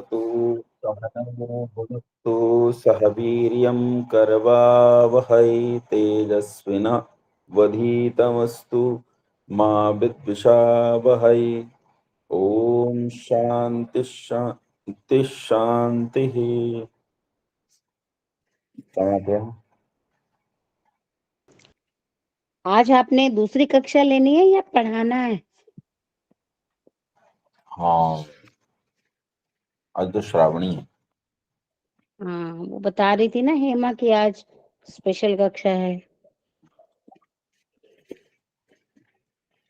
तु सहनौ भुनक्तु सह वीर्यं करवावहै तेजस्विनावधीतमस्तु मा विद्विषावहै। ओम शांति शांति शांति। कहाँ पे हैं? आज आपने दूसरी कक्षा लेनी है या पढ़ाना है? हाँ, आज तो श्रावणी है। हाँ, वो बता रही थी ना हेमा कि आज स्पेशल कक्षा है।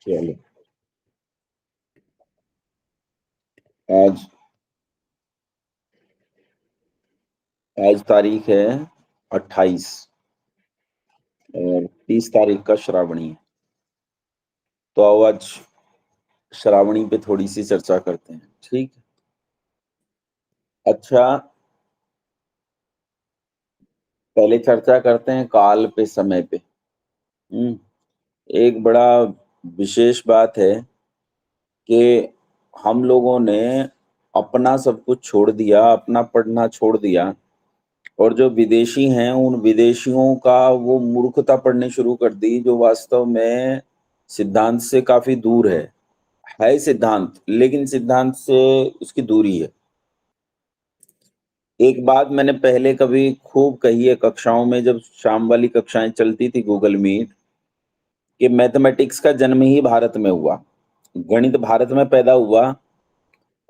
चलो, आज आज तारीख है 28 और 30 तारीख का श्रावणी है। तो आओ आज श्रावणी पे थोड़ी सी चर्चा करते हैं, ठीक? अच्छा, पहले चर्चा करते हैं काल पे, समय पे। एक बड़ा विशेष बात है कि हम लोगों ने अपना सब कुछ छोड़ दिया, अपना पढ़ना छोड़ दिया, और जो विदेशी हैं उन विदेशियों का वो मूर्खता पढ़ने शुरू कर दी, जो वास्तव में सिद्धांत से काफी दूर है सिद्धांत, लेकिन सिद्धांत से उसकी दूरी है। एक बात मैंने पहले कभी खूब कही है कक्षाओं में, जब शाम वाली कक्षाएं चलती थी गूगल मीट, कि मैथमेटिक्स का जन्म ही भारत में हुआ, गणित भारत में पैदा हुआ,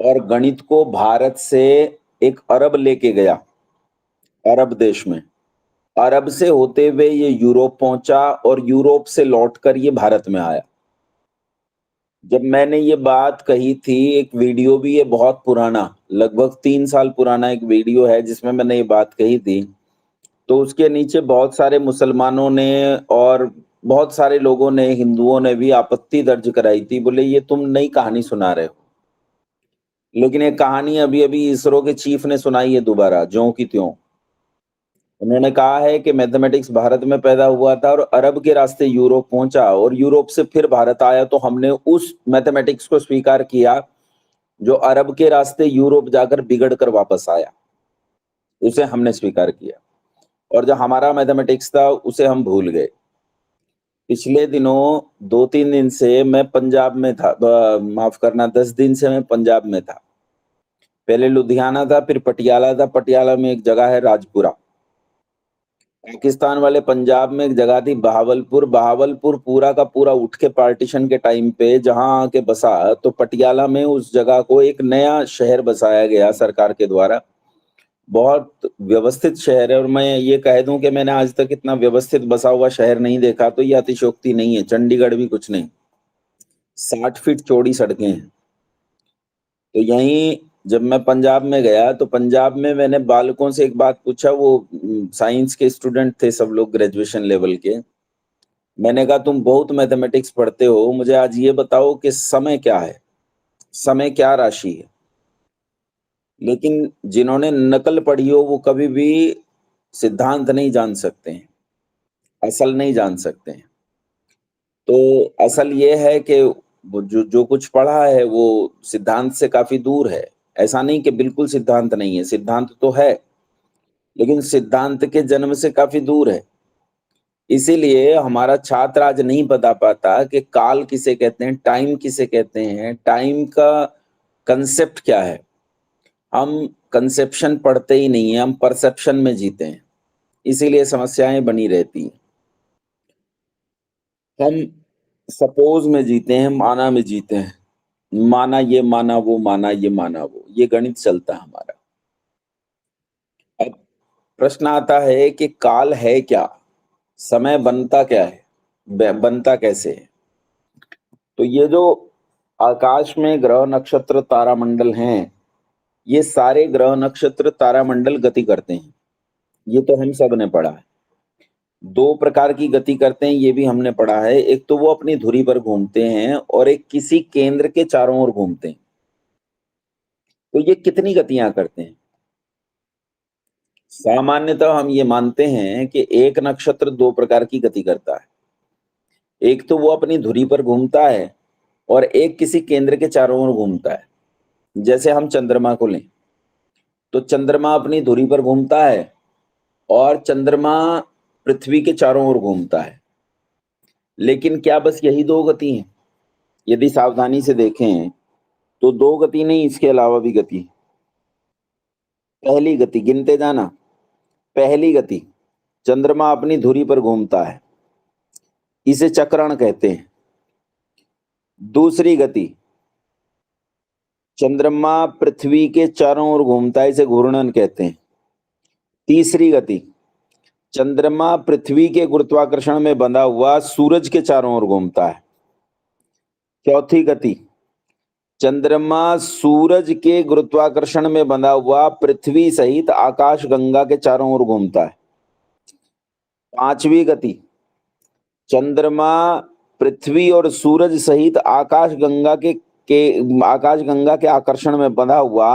और गणित को भारत से एक अरब लेके गया, अरब देश में। अरब से होते हुए ये यूरोप पहुंचा और यूरोप से लौटकर ये भारत में आया। जब मैंने ये बात कही थी, एक वीडियो भी है बहुत पुराना, लगभग 3 साल पुराना एक वीडियो है जिसमें मैंने ये बात कही थी, तो उसके नीचे बहुत सारे मुसलमानों ने और बहुत सारे लोगों ने, हिंदुओं ने भी आपत्ति दर्ज कराई थी, बोले ये तुम नई कहानी सुना रहे हो। लेकिन ये कहानी अभी अभी इसरो के चीफ ने सुनाई है दोबारा, ज्यों की त्यों। उन्होंने कहा है कि मैथमेटिक्स भारत में पैदा हुआ था और अरब के रास्ते यूरोप पहुंचा, और यूरोप से फिर भारत आया, तो हमने उस मैथमेटिक्स को स्वीकार किया जो अरब के रास्ते यूरोप जाकर बिगड़ कर वापस आया, उसे हमने स्वीकार किया। और जो हमारा मैथमेटिक्स था उसे हम भूल गए। पिछले दिनों 2-3 दिन से मैं पंजाब में था, माफ करना, 10 दिन से मैं पंजाब में था। पहले लुधियाना था, फिर पटियाला था। पटियाला में एक जगह है राजपुरा। पाकिस्तान वाले पंजाब में एक जगह थी बहावलपुर। बहावलपुर पूरा का पूरा उठ के पार्टीशन के टाइम पे जहां आके बसा, तो पटियाला में उस जगह को एक नया शहर बसाया गया सरकार के द्वारा। बहुत व्यवस्थित शहर है, और मैं ये कह दूं कि मैंने आज तक इतना व्यवस्थित बसा हुआ शहर नहीं देखा, तो ये अतिशयोक्ति नहीं है। चंडीगढ़ भी कुछ नहीं। 60 फीट चौड़ी सड़कें हैं। तो यहीं जब मैं पंजाब में गया, तो पंजाब में मैंने बालकों से एक बात पूछा, वो साइंस के स्टूडेंट थे सब लोग, ग्रेजुएशन लेवल के। मैंने कहा तुम बहुत मैथमेटिक्स पढ़ते हो, मुझे आज ये बताओ कि समय क्या है, समय क्या राशि है। लेकिन जिन्होंने नकल पढ़ी हो वो कभी भी सिद्धांत नहीं जान सकते हैं, असल नहीं जान सकते हैं। तो असल ये है कि वो जो जो कुछ पढ़ा है वो सिद्धांत से काफी दूर है। ऐसा नहीं कि बिल्कुल सिद्धांत नहीं है, सिद्धांत तो है, लेकिन सिद्धांत के जन्म से काफी दूर है। इसीलिए हमारा छात्र आज नहीं बता पाता कि काल किसे कहते हैं, टाइम किसे कहते हैं, टाइम का कंसेप्ट क्या है। हम कंसेप्शन पढ़ते ही नहीं है, हम परसेप्शन में जीते हैं, इसीलिए समस्याएं बनी रहती हैं। हम सपोज में जीते हैं, माना में जीते हैं, माना ये माना वो, माना ये माना वो, ये गणित चलता है हमारा। अब प्रश्न आता है कि काल है क्या, समय बनता क्या है, बनता कैसे है। तो ये जो आकाश में ग्रह नक्षत्र तारामंडल हैं, ये सारे ग्रह नक्षत्र तारामंडल गति करते हैं, ये तो हम सब ने पढ़ा है। 2 प्रकार की गति करते हैं, ये भी हमने पढ़ा है। एक तो वो अपनी धुरी पर घूमते हैं, और एक किसी केंद्र के चारों ओर घूमते हैं। तो ये कितनी गतियां करते हैं? सामान्यतः हम ये मानते हैं कि एक नक्षत्र 2 प्रकार की गति करता है। एक तो वो अपनी धुरी पर घूमता है, और एक किसी केंद्र के चारों ओर घूमता है। जैसे हम चंद्रमा को लें, तो चंद्रमा अपनी धुरी पर घूमता है और चंद्रमा पृथ्वी के चारों ओर घूमता है। लेकिन क्या बस यही दो गति हैं? यदि सावधानी से देखें तो दो गति नहीं, इसके अलावा भी गति है। पहली गति गिनते जाना। पहली गति, चंद्रमा अपनी धुरी पर घूमता है, इसे चक्रण कहते हैं। दूसरी गति, चंद्रमा पृथ्वी के चारों ओर घूमता है, इसे घूर्णन कहते हैं। तीसरी गति, चंद्रमा पृथ्वी के गुरुत्वाकर्षण में बंधा हुआ सूरज के चारों ओर घूमता है। चौथी गति, चंद्रमा सूरज के गुरुत्वाकर्षण में बंधा हुआ पृथ्वी सहित आकाश गंगा के चारों ओर घूमता है। पांचवी गति, चंद्रमा पृथ्वी और सूरज सहित आकाश गंगा के आकर्षण में बंधा हुआ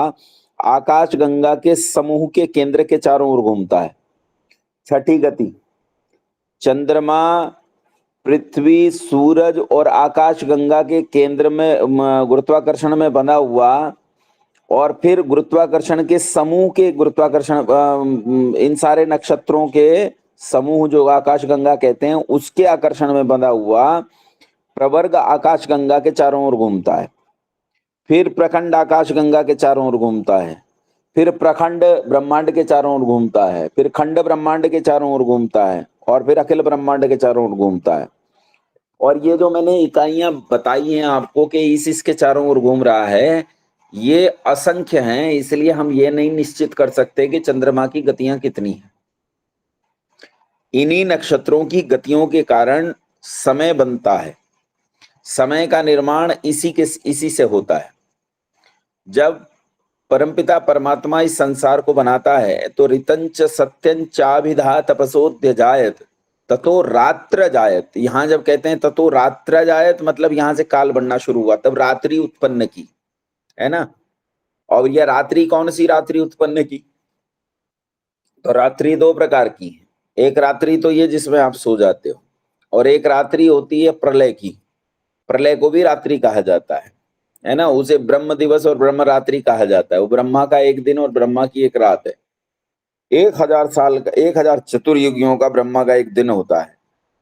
आकाश गंगा के समूह के केंद्र के चारों ओर घूमता है। छठी गति, चंद्रमा पृथ्वी, सूरज और आकाश गंगा के केंद्र में गुरुत्वाकर्षण में बंधा हुआ और फिर गुरुत्वाकर्षण के समूह के इन सारे नक्षत्रों के समूह जो आकाश गंगा कहते हैं उसके आकर्षण में बंधा हुआ प्रवर्ग आकाश गंगा के चारों ओर घूमता है। फिर प्रखंड आकाश गंगा के चारों ओर घूमता है। फिर प्रखंड ब्रह्मांड के चारों ओर घूमता है। फिर खंड ब्रह्मांड के चारों ओर घूमता है और फिर अखिल ब्रह्मांड के चारों ओर घूमता है। और ये जो मैंने इकाइयां बताई हैं आपको कि इसके चारों ओर घूम रहा है, ये असंख्य हैं, इसलिए हम ये नहीं निश्चित कर सकते कि चंद्रमा की गतियां कितनी हैं। इन्हीं नक्षत्रों की गतियों के कारण समय बनता है। समय का निर्माण इसी से होता है। जब परमपिता परमात्मा इस संसार को बनाता है तो ऋतंच सत्यं चाभिधा तपसोद्य जायत ततो रात्र जायत। यहां जब कहते हैं ततो रात्र जायत, मतलब यहां से काल बनना शुरू हुआ, तब रात्रि उत्पन्न की, है ना। और यह रात्रि कौन सी रात्रि उत्पन्न की? तो रात्रि दो प्रकार की है। एक रात्रि तो ये जिसमें आप सो जाते हो, और एक रात्रि होती है प्रलय की। प्रलय को भी रात्रि कहा जाता है ना। उसे ब्रह्म दिवस और ब्रह्म रात्रि कहा जाता है। वो ब्रह्मा का एक दिन और ब्रह्मा की एक रात है। 1000 साल का, 1000 चतुर्युगियों का ब्रह्मा का एक दिन होता है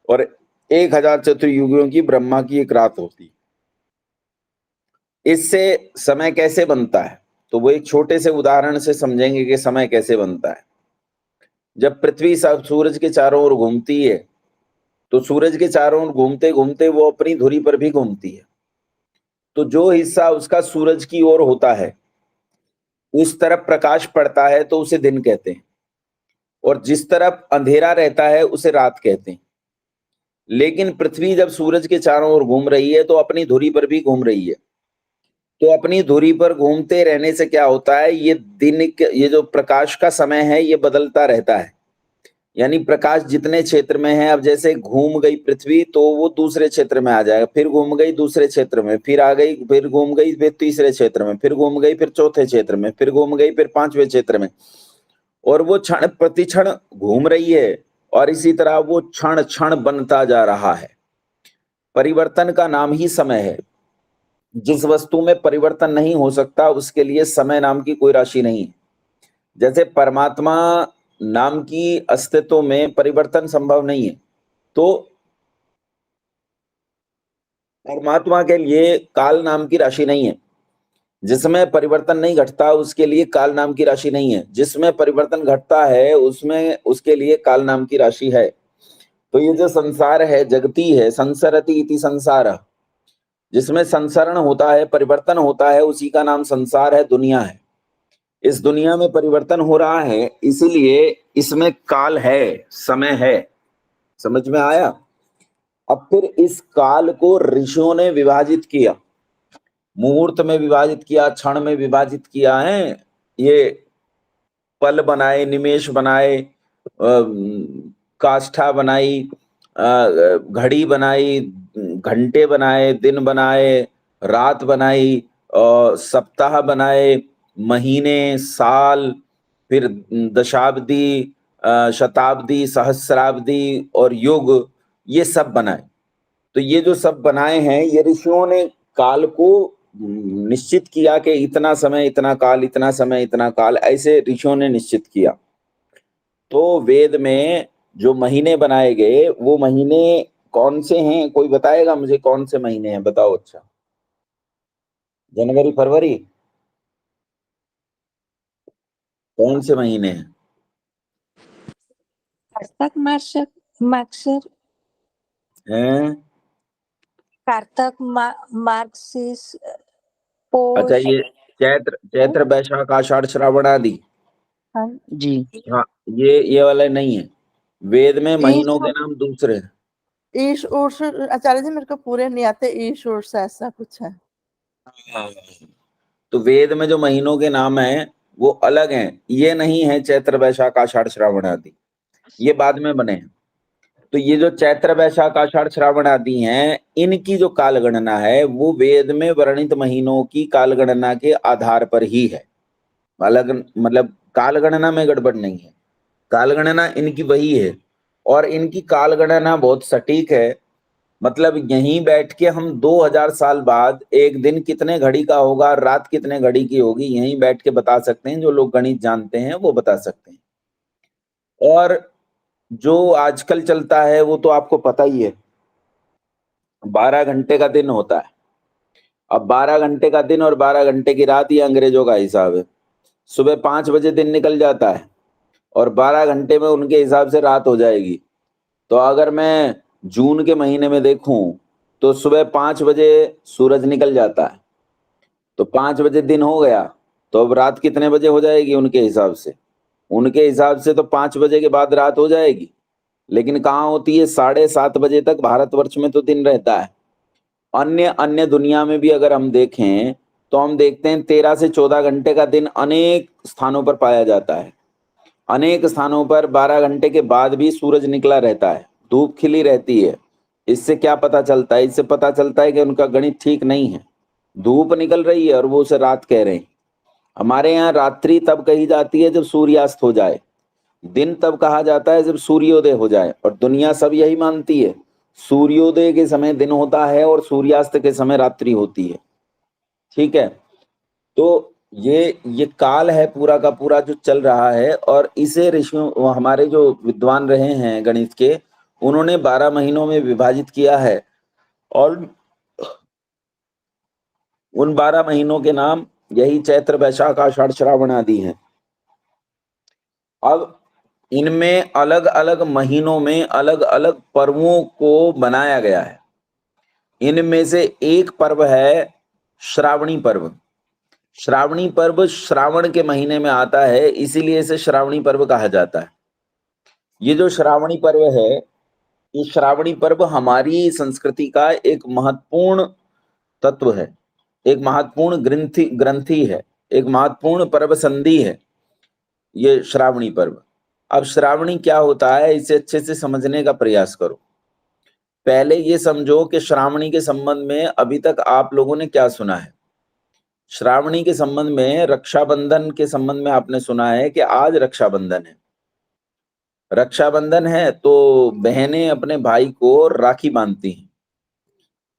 और 1000 चतुर्युगियों की ब्रह्मा की एक रात होती है। इससे समय कैसे बनता है? तो वो एक छोटे से उदाहरण से समझेंगे कि समय कैसे बनता है। जब पृथ्वी सूरज के चारों ओर घूमती है तो सूरज के चारों ओर घूमते घूमते वो अपनी धुरी पर भी घूमती है। तो जो हिस्सा उसका सूरज की ओर होता है उस तरफ प्रकाश पड़ता है तो उसे दिन कहते हैं, और जिस तरफ अंधेरा रहता है उसे रात कहते हैं। लेकिन पृथ्वी जब सूरज के चारों ओर घूम रही है तो अपनी धुरी पर भी घूम रही है। तो अपनी धुरी पर घूमते रहने से क्या होता है, ये जो प्रकाश का समय है ये बदलता रहता है। यानी प्रकाश जितने क्षेत्र में है, अब जैसे घूम गई पृथ्वी तो वो दूसरे क्षेत्र में आ जाएगा, फिर घूम गई दूसरे क्षेत्र में, फिर आ गई, फिर घूम गई, फिर तीसरे क्षेत्र में, फिर घूम गई, फिर चौथे क्षेत्र में, फिर घूम गई, फिर पांचवें क्षेत्र में। और वो क्षण प्रतिक्षण घूम रही है और इसी तरह वो क्षण क्षण बनता जा रहा है। परिवर्तन का नाम ही समय है। जिस वस्तु में परिवर्तन नहीं हो सकता उसके लिए समय नाम की कोई राशि नहीं। जैसे परमात्मा नाम की अस्तित्व में परिवर्तन संभव नहीं है, तो परमात्मा के लिए काल नाम की राशि नहीं है। जिसमें परिवर्तन नहीं घटता उसके लिए काल नाम की राशि नहीं है। जिसमें परिवर्तन घटता है उसमें उसके लिए काल नाम की राशि है। तो ये जो संसार है, जगती है, संसरति इति संसार, जिसमें संसरण होता है, परिवर्तन होता है, उसी का नाम संसार है, दुनिया है। इस दुनिया में परिवर्तन हो रहा है, इसीलिए इसमें काल है, समय है। समझ में आया? अब फिर इस काल को ऋषियों ने विभाजित किया, मुहूर्त में विभाजित किया, क्षण में विभाजित किया है। ये पल बनाए, निमेष बनाए, काष्ठा बनाई, घड़ी बनाई, घंटे बनाए, दिन बनाए, रात बनाई, सप्ताह बनाए, महीने, साल, फिर दशाब्दी, शताब्दी, सहस्राब्दी और युग, ये सब बनाए। तो ये जो सब बनाए हैं ये ऋषियों ने काल को निश्चित किया कि इतना समय इतना काल, इतना समय इतना काल, ऐसे ऋषियों ने निश्चित किया। तो वेद में जो महीने बनाए गए वो महीने कौन से हैं? कोई बताएगा मुझे कौन से महीने हैं? बताओ। अच्छा, जनवरी फरवरी, कौन से महीने हैं? कार्तक मार्गशीर हैं? कार्तक मार्गशीर्ष अच्छा, पोष। ये चैत्र चैत्र वैशाख आषाढ़ श्रावण आदि। हाँ जी। हाँ, ये वाले नहीं है। वेद में महीनों ईश के नाम दूसरे हैं। ईश उर्स आचार्य जी मेरे को पूरे नहीं आते। ईश उर्स ऐसा कुछ है। हाँ। तो वेद में जो महीनों के नाम हैं वो अलग हैं, ये नहीं है चैत्र वैशाख आषाढ़ श्रावण आदि, ये बाद में बने हैं। तो ये जो चैत्र वैशाख आषाढ़ श्रावण आदि हैं, इनकी जो काल गणना है वो वेद में वर्णित महीनों की काल गणना के आधार पर ही है। अलग मतलब काल गणना में गड़बड़ नहीं है, काल गणना इनकी वही है। और इनकी काल गणना बहुत सटीक है। मतलब यहीं बैठ के हम 2000 साल बाद एक दिन कितने घड़ी का होगा, रात कितने घड़ी की होगी, यहीं बैठ के बता सकते हैं। जो लोग गणित जानते हैं वो बता सकते हैं। और जो आजकल चलता है वो तो आपको पता ही है, 12 घंटे का दिन होता है। अब 12 घंटे का दिन और 12 घंटे की रात, ये अंग्रेजों का हिसाब है। सुबह 5 बजे दिन निकल जाता है और 12 घंटे में उनके हिसाब से रात हो जाएगी। तो अगर मैं जून के महीने में देखूं तो सुबह 5 बजे सूरज निकल जाता है, तो 5 बजे दिन हो गया। तो अब रात कितने बजे हो जाएगी उनके हिसाब से? उनके हिसाब से तो 5 बजे के बाद रात हो जाएगी, लेकिन कहाँ होती है? 7:30 बजे तक भारतवर्ष में तो दिन रहता है। अन्य अन्य दुनिया में भी अगर हम देखें तो हम देखते हैं 13 से 14 घंटे का दिन अनेक स्थानों पर पाया जाता है। अनेक स्थानों पर 12 घंटे के बाद भी सूरज निकला रहता है, धूप खिली रहती है। इससे क्या पता चलता है? इससे पता चलता है कि उनका गणित ठीक नहीं है। धूप निकल रही है और वो उसे रात कह रहे हैं। हमारे यहाँ रात्रि तब कही जाती है जब सूर्यास्त हो जाए, दिन तब कहा जाता है जब सूर्योदय हो जाए। और दुनिया सब यही मानती है, सूर्योदय के समय दिन होता है और सूर्यास्त के समय रात्रि होती है। ठीक है, तो ये काल है पूरा का पूरा जो चल रहा है। और इसे ऋषियों, हमारे जो विद्वान रहे हैं गणित के, उन्होंने 12 महीनों में विभाजित किया है। और उन 12 महीनों के नाम यही चैत्र वैशाख आषाढ़ श्रावण आदि हैं। अब इनमें अलग अलग महीनों में अलग अलग पर्वों को बनाया गया है। इनमें से एक पर्व है श्रावणी पर्व। श्रावणी पर्व श्रावण के महीने में आता है, इसीलिए इसे श्रावणी पर्व कहा जाता है। ये जो श्रावणी पर्व है, ये श्रावणी पर्व हमारी संस्कृति का एक महत्वपूर्ण तत्व है, एक महत्वपूर्ण ग्रंथि है, एक महत्वपूर्ण पर्व संधि है ये श्रावणी पर्व। अब श्रावणी क्या होता है, इसे अच्छे से समझने का प्रयास करो। पहले ये समझो कि श्रावणी के संबंध में अभी तक आप लोगों ने क्या सुना है। श्रावणी के संबंध में, रक्षाबंधन के संबंध में आपने सुना है कि आज रक्षाबंधन है। रक्षाबंधन है तो बहनें अपने भाई को राखी बांधती हैं।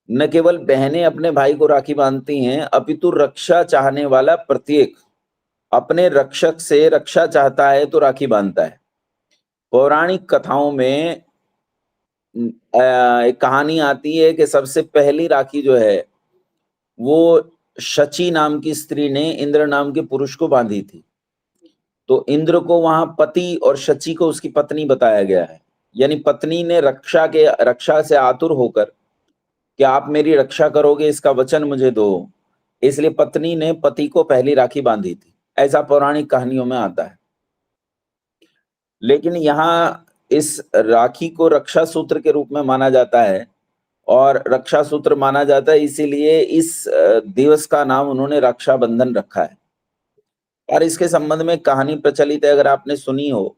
न केवल बहनें अपने भाई को राखी बांधती हैं, अपितु रक्षा चाहने वाला प्रत्येक अपने रक्षक से रक्षा चाहता है तो राखी बांधता है। पौराणिक कथाओं में एक कहानी आती है कि सबसे पहली राखी जो है वो शची नाम की स्त्री ने इंद्र नाम के पुरुष को बांधी थी। तो इंद्र को वहां पति और शची को उसकी पत्नी बताया गया है। यानी पत्नी ने रक्षा से आतुर होकर कि आप मेरी रक्षा करोगे, इसका वचन मुझे दो, इसलिए पत्नी ने पति को पहली राखी बांधी थी। ऐसा पौराणिक कहानियों में आता है। लेकिन यहाँ इस राखी को रक्षा सूत्र के रूप में माना जाता है, और रक्षा सूत्र माना जाता है इसीलिए इस दिवस का नाम उन्होंने रक्षाबंधन रखा है। और इसके संबंध में कहानी प्रचलित है, अगर आपने सुनी हो।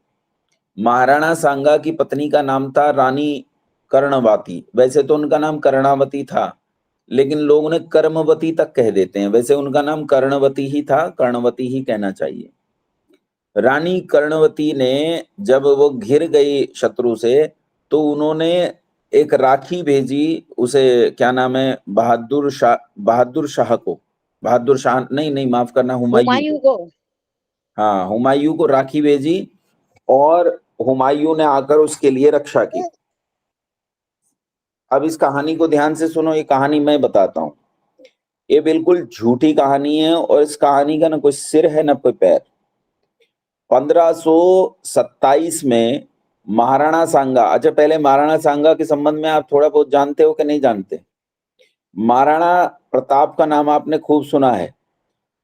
महाराणा सांगा की पत्नी का नाम था रानी कर्णवती। वैसे तो उनका नाम कर्णावती था, लेकिन लोग उन्हें कर्मवती तक कह देते हैं। वैसे उनका नाम कर्णवती ही था, कर्णवती ही कहना चाहिए। रानी कर्णवती ने जब वो घिर गई शत्रु से, तो उन्होंने एक राखी भेजी उसे, क्या नाम है, बहादुर शाह को। बहादुर शाह नहीं, माफ करना, हुमायूं हुमायूं को। हाँ, हुमायूं को राखी भेजी और हुमायूं ने आकर उसके लिए रक्षा की। अब इस कहानी को ध्यान से सुनो, ये कहानी मैं बताता हूं। ये बिल्कुल झूठी कहानी है और इस कहानी का ना कोई सिर है ना कोई पैर। 1527 में महाराणा सांगा, अच्छा पहले महाराणा सांगा के संबंध में आप थोड़ा बहुत जानते हो कि नहीं जानते? महाराणा प्रताप का नाम आपने खूब सुना है।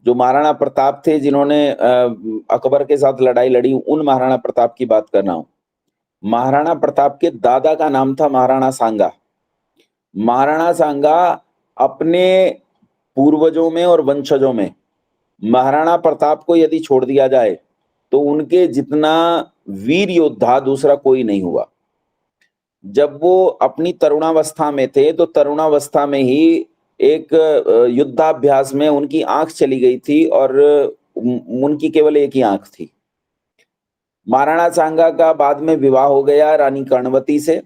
जो महाराणा प्रताप थे जिन्होंने अकबर के साथ लड़ाई लड़ी, उन महाराणा प्रताप की बात कर रहा हूं। महाराणा प्रताप के दादा का नाम था महाराणा सांगा। महाराणा सांगा अपने पूर्वजों में और वंशजों में महाराणा प्रताप को यदि छोड़ दिया जाए तो उनके जितना वीर योद्धा दूसरा कोई नहीं हुआ। जब वो अपनी तरुणावस्था में थे तो तरुणावस्था में ही एक युद्धाभ्यास में उनकी आंख चली गई थी और उनकी केवल एक ही आंख थी। महाराणा सांगा का बाद में विवाह हो गया रानी कर्णवती से,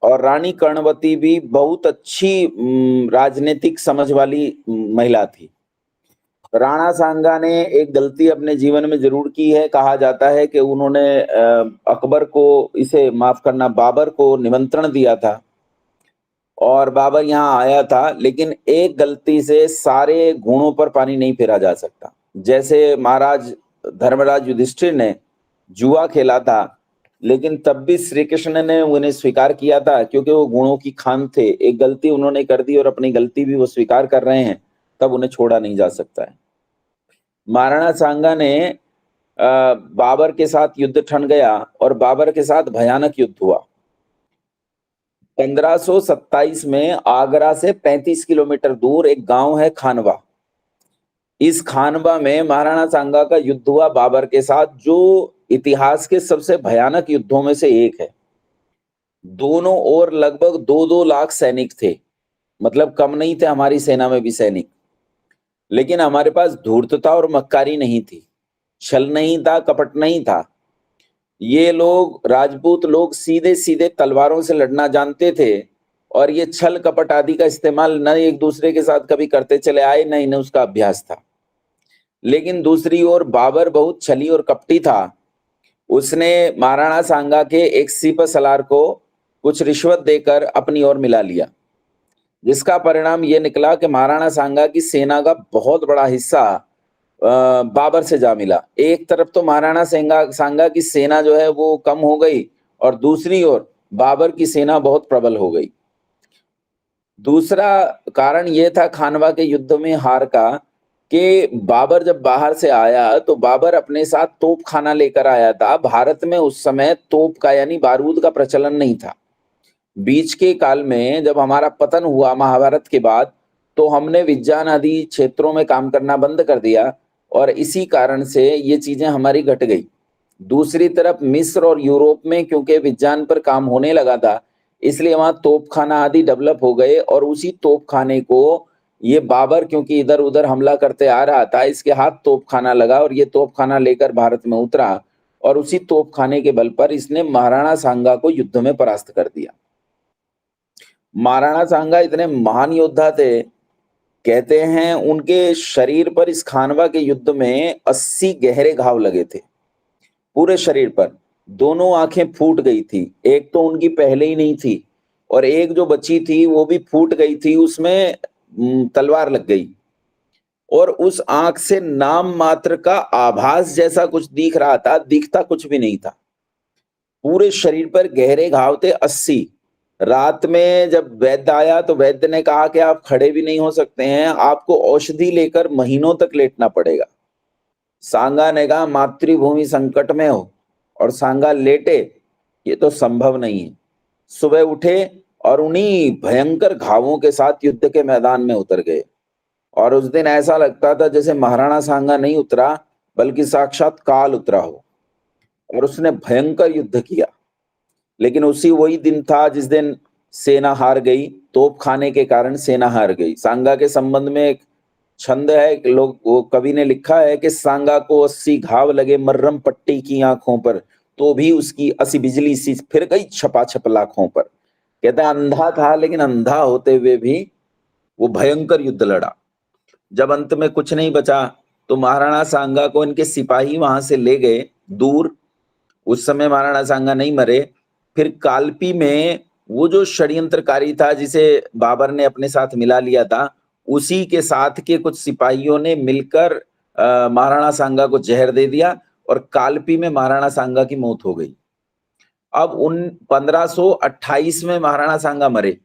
और रानी कर्णवती भी बहुत अच्छी राजनीतिक समझ वाली महिला थी। राणा सांगा ने एक गलती अपने जीवन में जरूर की है। कहा जाता है कि उन्होंने अकबर को, इसे माफ करना, बाबर को निमंत्रण दिया था और बाबर यहाँ आया था, लेकिन एक गलती से सारे गुणों पर पानी नहीं फेरा जा सकता। जैसे महाराज धर्मराज युधिष्ठिर ने जुआ खेला था, लेकिन तब भी श्री कृष्ण ने उन्हें स्वीकार किया था क्योंकि वो गुणों की खान थे। एक गलती उन्होंने कर दी और अपनी गलती भी वो स्वीकार कर रहे हैं, तब उन्हें छोड़ा नहीं जा सकता है। महाराणा सांगा ने बाबर के साथ युद्ध ठन गया और बाबर के साथ भयानक युद्ध हुआ। 1527 में आगरा से 35 किलोमीटर दूर एक गांव है खानवा। इस खानवा में महाराणा सांगा का युद्ध हुआ बाबर के साथ, जो इतिहास के सबसे भयानक युद्धों में से एक है। दोनों ओर लगभग 2-2 लाख सैनिक थे, मतलब कम नहीं थे हमारी सेना में भी सैनिक। लेकिन हमारे पास धूर्तता और मक्कारी नहीं थी, छल नहीं था, कपट नहीं था। ये लोग, राजपूत लोग, सीधे सीधे तलवारों से लड़ना जानते थे और ये छल कपट आदि का इस्तेमाल न एक दूसरे के साथ कभी करते चले आए, न इन्हें उसका अभ्यास था। लेकिन दूसरी ओर बाबर बहुत छली और कपटी था। उसने महाराणा सांगा के एक सिपह सलार को कुछ रिश्वत देकर अपनी ओर मिला लिया, जिसका परिणाम यह निकला कि महाराणा सांगा की सेना का बहुत बड़ा हिस्सा बाबर से जा मिला। एक तरफ तो महाराणा सांगा की सेना जो है वो कम हो गई और दूसरी ओर बाबर की सेना बहुत प्रबल हो गई। दूसरा कारण यह था खानवा के युद्ध में हार का कि बाबर जब बाहर से आया तो बाबर अपने साथ तोप खाना लेकर आया था। भारत में उस समय तोप का यानी बारूद का प्रचलन नहीं था। बीच के काल में जब हमारा पतन हुआ महाभारत के बाद, तो हमने विज्ञान आदि क्षेत्रों में काम करना बंद कर दिया और इसी कारण से ये चीजें हमारी घट गई। दूसरी तरफ मिस्र और यूरोप में क्योंकि विज्ञान पर काम होने लगा था, इसलिए वहां तोपखाना आदि डेवलप हो गए और उसी तोपखाने को ये बाबर, क्योंकि इधर उधर हमला करते आ रहा था, इसके हाथ तोपखाना लगा और ये तोपखाना लेकर भारत में उतरा और उसी तोपखाने के बल पर इसने महाराणा सांगा को युद्ध में परास्त कर दिया। महाराणा सांगा इतने महान योद्धा थे, कहते हैं उनके शरीर पर इस खानवा के युद्ध में 80 गहरे घाव लगे थे पूरे शरीर पर। दोनों आंखें फूट गई थी, एक तो उनकी पहले ही नहीं थी और एक जो बची थी वो भी फूट गई थी, उसमें तलवार लग गई और उस आंख से नाम मात्र का आभास जैसा कुछ दिख रहा था, दिखता कुछ भी नहीं था। पूरे शरीर पर गहरे घाव थे 80। रात में जब वैद्य आया तो वैद्य ने कहा कि आप खड़े भी नहीं हो सकते हैं, आपको औषधि लेकर महीनों तक लेटना पड़ेगा। सांगा ने कहा मातृभूमि संकट में हो और सांगा लेटे, ये तो संभव नहीं है। सुबह उठे और उन्हीं भयंकर घावों के साथ युद्ध के मैदान में उतर गए और उस दिन ऐसा लगता था जैसे महाराणा सांगा नहीं उतरा बल्कि साक्षात काल उतरा हो और उसने भयंकर युद्ध किया। लेकिन उसी वही दिन था जिस दिन सेना हार गई, तोप खाने के कारण सेना हार गई। सांगा के संबंध में एक छंद है, लोग, वो कवि ने लिखा है कि सांगा को 80 घाव लगे मर्रम पट्टी की आंखों पर, तो भी उसकी 80 बिजली सी फिर गई छपा छप लाखों पर। कहता है अंधा था, लेकिन अंधा होते हुए भी वो भयंकर युद्ध लड़ा। जब अंत में कुछ नहीं बचा तो महाराणा सांगा को इनके सिपाही वहां से ले गए दूर। उस समय महाराणा सांगा नहीं मरे। फिर कालपी में वो जो षड्यंत्रकारी था जिसे बाबर ने अपने साथ मिला लिया था, उसी के साथ के कुछ सिपाहियों ने मिलकर महाराणा सांगा को जहर दे दिया और कालपी में महाराणा सांगा की मौत हो गई। अब 1528 में महाराणा सांगा मरे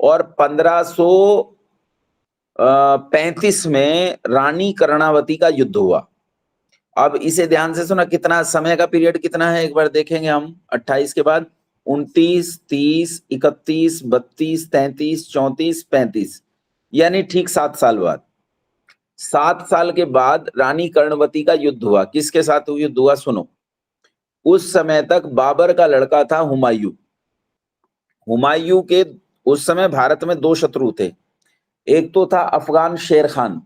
और 1535 में रानी कर्णावती का युद्ध हुआ। अब इसे ध्यान से सुना, कितना समय का पीरियड कितना है एक बार देखेंगे हम। 28 के बाद 29, 30, 31, 32, 33, 34, 35, यानी ठीक 7 साल बाद। 7 साल के बाद रानी कर्णवती का युद्ध हुआ। किसके साथ युद्ध हुआ सुनो। उस समय तक बाबर का लड़का था हुमायूं। हुमायूं के उस समय भारत में 2 शत्रु थे, एक तो था अफगान शेर खान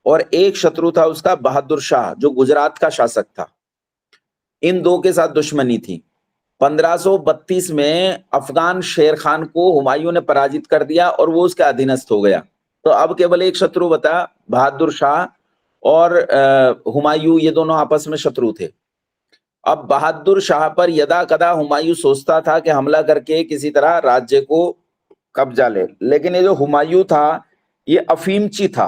और एक शत्रु था उसका बहादुर शाह जो गुजरात का शासक था। इन 2 के साथ दुश्मनी थी। 1532 में अफगान शेर खान को हुमायूं ने पराजित कर दिया और वो उसके अधीनस्थ हो गया। तो अब केवल एक शत्रु बता, बहादुर शाह और हुमायूं, ये दोनों आपस में शत्रु थे। अब बहादुर शाह पर यदा कदा हुमायूं सोचता था कि हमला करके किसी तरह राज्य को कब्जा ले, लेकिन ये जो हुमायूं था ये अफीमची था,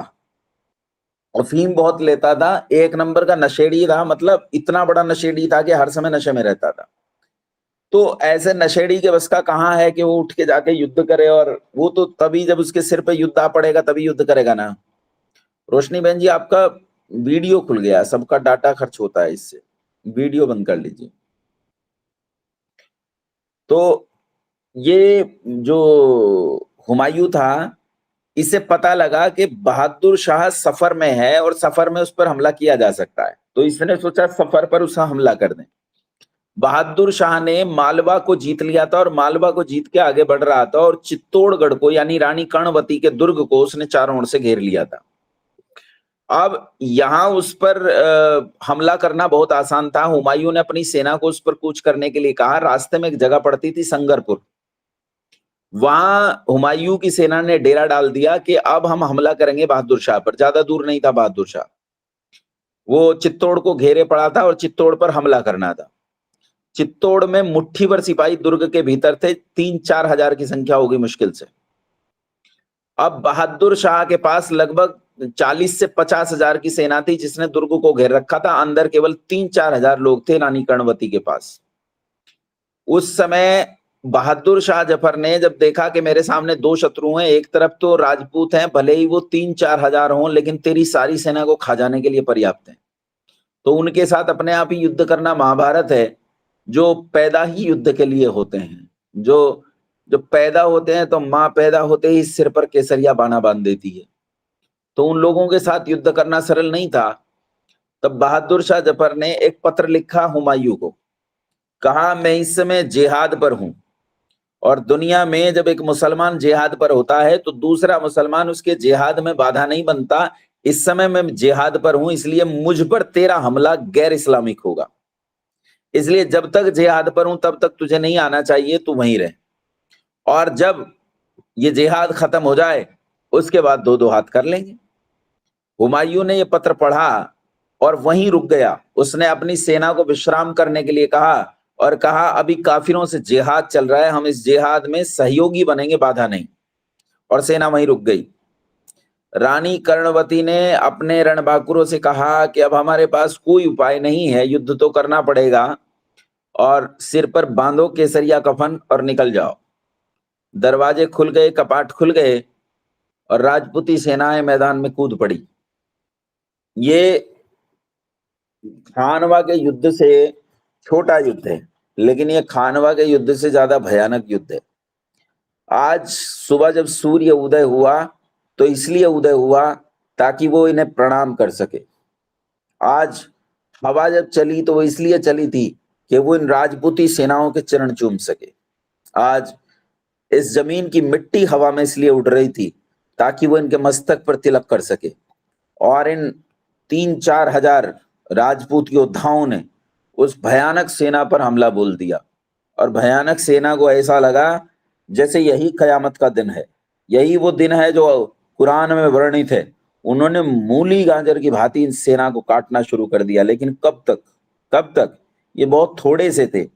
अफीम बहुत लेता था, एक नंबर का नशेड़ी था। मतलब इतना बड़ा नशेड़ी था कि हर समय नशे में रहता था। तो ऐसे नशेड़ी के बस का कहाँ है कि वो उठ के जाके युद्ध करे, और वो तो तभी जब उसके सिर पे युद्ध आ पड़ेगा तभी युद्ध करेगा ना। रोशनी बहन जी आपका वीडियो खुल गया, सबका डाटा खर्च होता है इससे, वीडियो बंद कर लीजिए। तो ये जो हुमायूं था, इसे पता लगा कि बहादुर शाह सफर में है और सफर में उस पर हमला किया जा सकता है, तो इसने सोचा सफर पर उसका हमला कर दें। बहादुर शाह ने मालवा को जीत लिया था और मालवा को जीत के आगे बढ़ रहा था और चित्तौड़गढ़ को यानी रानी कर्णवती के दुर्ग को उसने चारों ओर से घेर लिया था। अब यहां उस पर हमला करना बहुत आसान था। हुमायूं ने अपनी सेना को उस पर कूच करने के लिए कहा। रास्ते में एक जगह पड़ती थी संगरपुर, वहां हुमायूं की सेना ने डेरा डाल दिया कि अब हम हमला करेंगे बहादुर शाह पर। ज्यादा दूर नहीं था बहादुर शाह, वो चित्तौड़ को घेरे पड़ा था और चित्तौड़ पर हमला करना था। चित्तौड़ में मुट्ठी भर सिपाही दुर्ग के भीतर थे, 3-4 हजार की संख्या होगी मुश्किल से। अब बहादुर शाह के पास लगभग 40 से 50 हजार की सेना थी जिसने दुर्ग को घेर रखा था। अंदर केवल 3-4 हजार लोग थे रानी कर्णवती के पास। उस समय बहादुर शाह जफर ने जब देखा कि मेरे सामने 2 शत्रु हैं, एक तरफ तो राजपूत हैं, भले ही वो 3-4 हजार हों लेकिन तेरी सारी सेना को खा जाने के लिए पर्याप्त है, तो उनके साथ अपने आप ही युद्ध करना महाभारत है, जो पैदा ही युद्ध के लिए होते हैं। जो पैदा होते हैं तो मां पैदा होते ही सिर पर केसरिया बाना बांध देती है, तो उन लोगों के साथ युद्ध करना सरल नहीं था। तब बहादुर शाह जफर ने एक पत्र लिखा हुमायूं को, कहा मैं इस समय जिहाद पर हूं और दुनिया में जब एक मुसलमान जिहाद पर होता है तो दूसरा मुसलमान उसके जिहाद में बाधा नहीं बनता। इस समय मैं जिहाद पर हूं, इसलिए मुझ पर तेरा हमला गैर इस्लामिक होगा, इसलिए जब तक जिहाद पर हूं तब तक तुझे नहीं आना चाहिए, तू वहीं रह, और जब ये जिहाद खत्म हो जाए उसके बाद 2-2 हाथ कर लेंगे। हुमायूं ने ये पत्र पढ़ा और वहीं रुक गया। उसने अपनी सेना को विश्राम करने के लिए कहा और कहा अभी काफिरों से जिहाद चल रहा है, हम इस जिहाद में सहयोगी बनेंगे, बाधा नहीं, और सेना वहीं रुक गई। रानी कर्णवती ने अपने रणबांकुरों से कहा कि अब हमारे पास कोई उपाय नहीं है, युद्ध तो करना पड़ेगा, और सिर पर बांधो केसरिया कफन और निकल जाओ। दरवाजे खुल गए, कपाट खुल गए और राजपूती सेनाएं मैदान में कूद पड़ी। ये खानवा के युद्ध से छोटा युद्ध है, लेकिन ये खानवा के युद्ध से ज्यादा भयानक युद्ध है। आज सुबह जब सूर्य उदय हुआ तो इसलिए उदय हुआ ताकि वो इन्हें प्रणाम कर सके। आज हवा जब चली तो वो इसलिए चली थी कि वो इन राजपूती सेनाओं के चरण चूम सके। आज इस जमीन की मिट्टी हवा में इसलिए उड़ रही थी ताकि वो इनके मस्तक पर तिलक कर सके। और इन 3-4 हजार राजपूत योद्धाओं ने उस भयानक सेना पर हमला बोल दिया, और भयानक सेना को ऐसा लगा जैसे यही कयामत का दिन है, यही वो दिन है जो कुरान में वर्णित है, उन्होंने मूली गाजर की भांति इन सेना को काटना शुरू कर दिया। लेकिन कब तक? ये बहुत थोड़े से थे।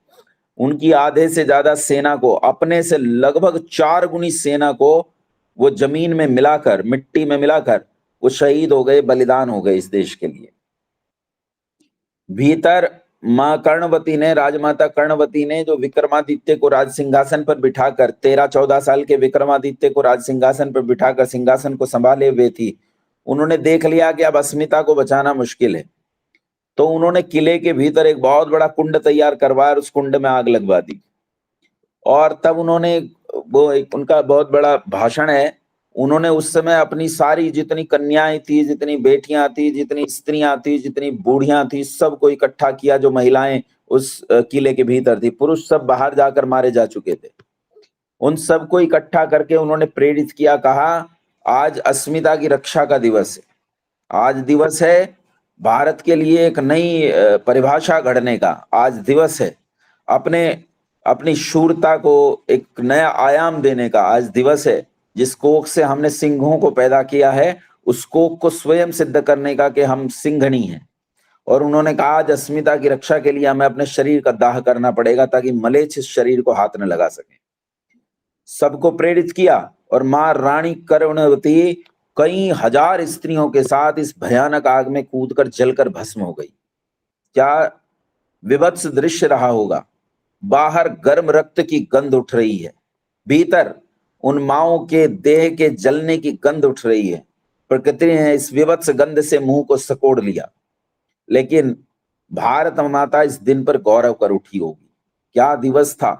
उनकी आधे से ज्यादा सेना को, अपने से लगभग 4 गुनी सेना को वो जमीन में मिलाकर, मिट्टी में मिलाकर वो शहीद हो गए, बलिदान हो गए इस देश के लिए। भीतर मां कर्णवती ने, राजमाता कर्णवती ने, जो विक्रमादित्य को राज सिंहासन पर बिठाकर, 13-14 साल के विक्रमादित्य को राज सिंहासन पर बिठाकर सिंहासन को संभाले हुए थी, उन्होंने देख लिया कि अब अस्मिता को बचाना मुश्किल है, तो उन्होंने किले के भीतर एक बहुत बड़ा कुंड तैयार करवाया और उस कुंड में आग लगवा दी। और तब उन्होंने, वो एक उनका बहुत बड़ा भाषण है, उन्होंने उस समय अपनी सारी जितनी कन्याएं थी, जितनी बेटियां थी, जितनी स्त्रियां थी, जितनी बूढ़ियां थी, सबको इकट्ठा किया, जो महिलाएं उस किले के भीतर थी। पुरुष सब बाहर जाकर मारे जा चुके थे। उन सबको इकट्ठा करके उन्होंने प्रेरित किया, कहा आज अस्मिता की रक्षा का दिवस है, आज दिवस है भारत के लिए एक नई परिभाषा घड़ने का, आज दिवस है अपनी शूरता को एक नया आयाम देने का, आज दिवस है जिस कोख से हमने सिंहों को पैदा किया है, उस कोख को स्वयं सिद्ध करने का कि हम सिंघनी हैं। और उन्होंने कहा आज अस्मिता की रक्षा के लिए हमें अपने शरीर का दाह करना पड़ेगा ताकि मलेच्छ इस शरीर को हाथ न लगा सके। सबको प्रेरित किया और मां रानी कर्णवती कई हजार स्त्रियों के साथ इस भयानक आग में कूदकर जलकर भस्म हो गई। क्या विभत्स दृश्य रहा होगा। बाहर गर्म रक्त की गंध उठ रही है, भीतर उन माओं के देह के जलने की गंध उठ रही है। प्रकृति ने इस विभत्स गंध से मुंह को सकोड़ लिया, लेकिन भारत माता इस दिन पर गौरव कर उठी होगी। क्या दिवस था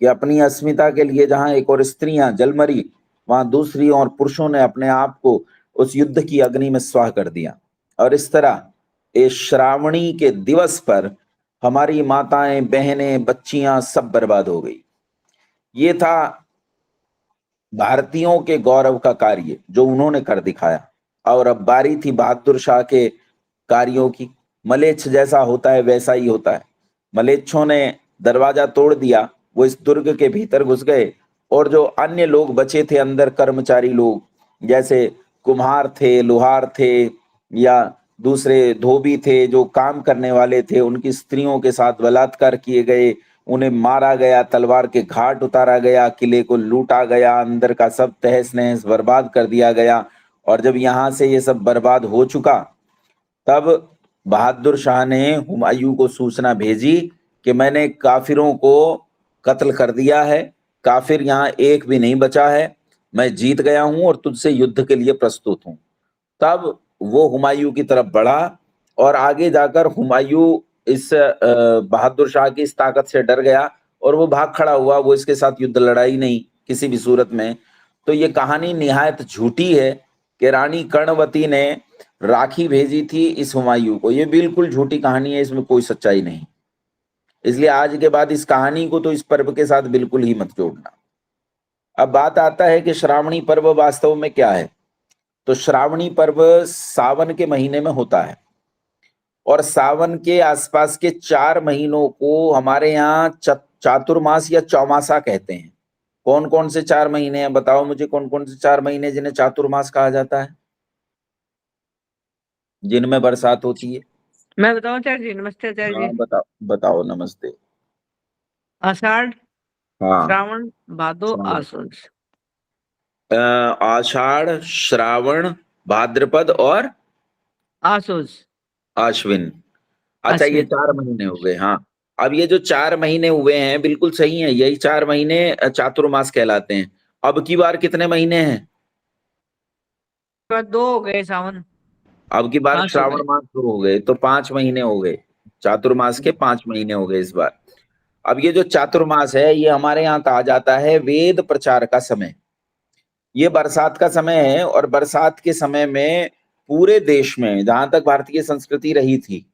कि अपनी अस्मिता के लिए जहां एक और स्त्रियां जल मरी, वहां दूसरी और पुरुषों ने अपने आप को उस युद्ध की अग्नि में स्वाह कर दिया। और इस तरह इस श्रावणी के दिवस पर हमारी माताएं, बहनें, बच्चियां सब बर्बाद हो गई। ये था भारतीयों के गौरव का कार्य जो उन्होंने कर दिखाया। और अब बारी थी बहादुर शाह के कार्यों की। मलेच्छ जैसा होता है वैसा ही होता है। मलेच्छों ने दरवाजा तोड़ दिया, वो इस दुर्ग के भीतर घुस गए, और जो अन्य लोग बचे थे अंदर, कर्मचारी लोग जैसे कुम्हार थे, लोहार थे, या दूसरे धोबी थे जो काम करने वाले थे, उनकी स्त्रियों के साथ बलात्कार किए गए, उन्हें मारा गया, तलवार के घाट उतारा गया, किले को लूटा गया, अंदर का सब तहस नहस बर्बाद कर दिया गया। और जब यहाँ से ये सब बर्बाद हो चुका, तब बहादुर शाह ने हुमायूं को सूचना भेजी कि मैंने काफिरों को कत्ल कर दिया है, काफिर यहाँ एक भी नहीं बचा है, मैं जीत गया हूं और तुझसे युद्ध के लिए प्रस्तुत हूं। तब वो हुमायूं की तरफ बढ़ा और आगे जाकर हुमायूं इस बहादुर शाह की इस ताकत से डर गया और वो भाग खड़ा हुआ। वो इसके साथ युद्ध लड़ाई नहीं किसी भी सूरत में। तो ये कहानी निहायत झूठी है कि रानी कर्णवती ने राखी भेजी थी इस हुमायूं को। ये बिल्कुल झूठी कहानी है, इसमें कोई सच्चाई नहीं। इसलिए आज के बाद इस कहानी को तो इस पर्व के साथ बिल्कुल ही मत जोड़ना। अब बात आता है कि श्रावणी पर्व वास्तव में क्या है। तो श्रावणी पर्व सावन के महीने में होता है और सावन के आसपास के 4 महीनों को हमारे यहाँ चातुर्मास या चौमासा कहते हैं। कौन कौन से 4 महीने हैं बताओ मुझे, कौन कौन से 4 महीने जिन्हें चातुर्मास कहा जाता है, जिनमें बरसात होती है? मैं बताऊं आचार्य जी? नमस्ते आचार्य हाँ, जी। बताओ नमस्ते। आषाढ़, हाँ, श्रावण, भादो, श्रावण। आश्विन। आषाढ़, श्रावण, भाद्रपद और अश्विन। अच्छा, ये 4 महीने हो गए। हाँ, अब ये जो 4 महीने हुए हैं बिल्कुल सही है, यही 4 महीने चातुर्मास कहलाते हैं। अब की बार कितने महीने हैं? 2 हो गए सावन। अब की बार 5 हो श्रावण गए। मास शुरू हो गए तो 5 महीने हो गए। चातुर्मास के 5 महीने हो गए इस बार। अब ये जो चातुर्मास है ये हमारे यहाँ कहा जाता है वेद प्रचार का समय। ये बरसात का समय है और बरसात के समय में पूरे देश में, जहां तक भारतीय संस्कृति रही थी,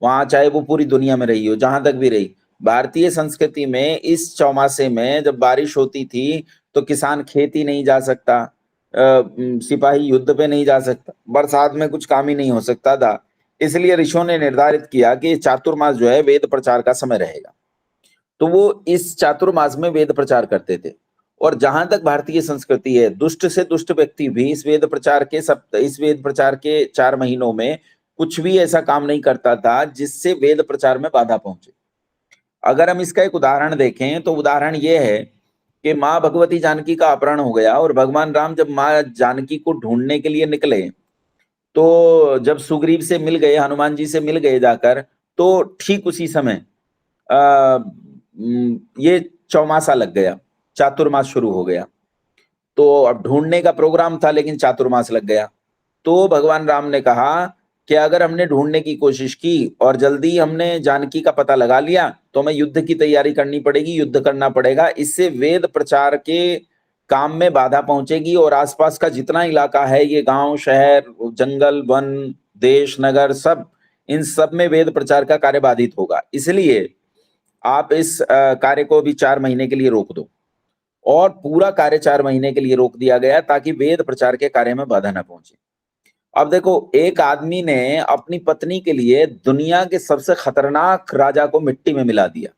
वहां चाहे वो पूरी दुनिया में रही हो, जहां तक भी रही, भारतीय संस्कृति में इस चौमासे में जब बारिश होती थी तो किसान खेती नहीं जा सकता, सिपाही युद्ध पे नहीं जा सकता, बरसात में कुछ काम ही नहीं हो सकता था। इसलिए ऋषियों ने निर्धारित किया कि चातुर्मास जो है वेद प्रचार का समय रहेगा। तो वो इस चातुर्मास में वेद प्रचार करते थे और जहां तक भारतीय संस्कृति है, दुष्ट से दुष्ट व्यक्ति भी इस वेद प्रचार के 4 महीनों में कुछ भी ऐसा काम नहीं करता था जिससे वेद प्रचार में बाधा पहुंचे। अगर हम इसका एक उदाहरण देखें तो उदाहरण ये है कि माँ भगवती जानकी का अपहरण हो गया और भगवान राम जब माँ जानकी को ढूंढने के लिए निकले तो जब सुग्रीव से मिल गए, हनुमान जी से मिल गए जाकर, तो ठीक उसी समय ये चौमासा लग गया, चातुर्मास शुरू हो गया। तो अब ढूंढने का प्रोग्राम था लेकिन चातुर्मास लग गया। तो भगवान राम ने कहा कि अगर हमने ढूंढने की कोशिश की और जल्दी हमने जानकी का पता लगा लिया तो हमें युद्ध की तैयारी करनी पड़ेगी, युद्ध करना पड़ेगा। इससे वेद प्रचार के काम में बाधा पहुंचेगी और आसपास का जितना इलाका है, ये गांव, शहर, जंगल, वन, देश, नगर, सब, इन सब में वेद प्रचार का कार्य बाधित होगा। इसलिए आप इस कार्य को भी 4 महीने के लिए रोक दो। और पूरा कार्य 4 महीने के लिए रोक दिया गया ताकि वेद प्रचार के कार्य में बाधा न पहुंचे। अब देखो, एक आदमी ने अपनी पत्नी के लिए दुनिया के सबसे खतरनाक राजा को मिट्टी में मिला दिया,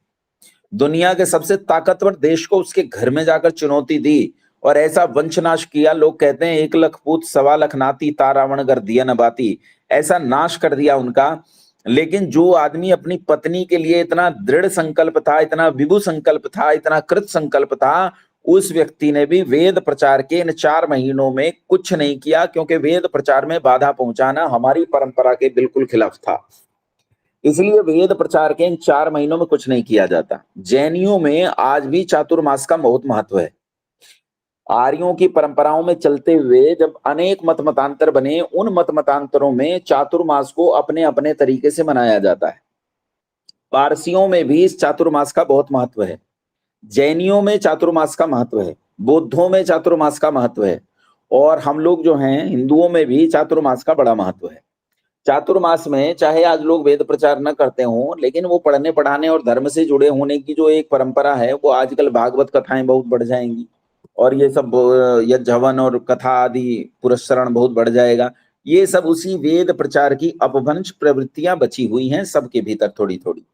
दुनिया के सबसे ताकतवर देश को उसके घर में जाकर चुनौती दी और ऐसा वंशनाश किया। लोग कहते हैं 1 लाख पूत 1.25 लाख नाती, ता रावण कर दिया न बाती, ऐसा नाश कर दिया उनका। लेकिन जो आदमी अपनी पत्नी के लिए इतना दृढ़ संकल्प था, इतना विभु संकल्प था, इतना कृत संकल्प था, उस व्यक्ति ने भी वेद प्रचार के इन 4 महीनों में कुछ नहीं किया, क्योंकि वेद प्रचार में बाधा पहुंचाना हमारी परंपरा के बिल्कुल खिलाफ था। इसलिए वेद प्रचार के इन 4 महीनों में कुछ नहीं किया जाता। जैनियों में आज भी चातुर्मास का बहुत महत्व है। आर्यों की परंपराओं में चलते हुए जब अनेक मत मतांतर बने, उन मत मतांतरों में चातुर्मास को अपने अपने तरीके से मनाया जाता है। पारसियों में भी इस चातुर्मास का बहुत महत्व है, जैनियों में चातुर्मास का महत्व है, बौद्धों में चातुर्मास का महत्व है, और हम लोग जो हैं हिंदुओं में भी चातुर्मास का बड़ा महत्व है। चातुर्मास में चाहे आज लोग वेद प्रचार न करते हों, लेकिन वो पढ़ने पढ़ाने और धर्म से जुड़े होने की जो एक परंपरा है, वो आजकल भागवत कथाएं बहुत बढ़ जाएंगी और ये सब यज्ञ हवन और कथा आदि पुरस्करण बहुत बढ़ जाएगा। ये सब उसी वेद प्रचार की अपभ्रंश प्रवृत्तियां बची हुई हैं सबके भीतर थोड़ी थोड़ी।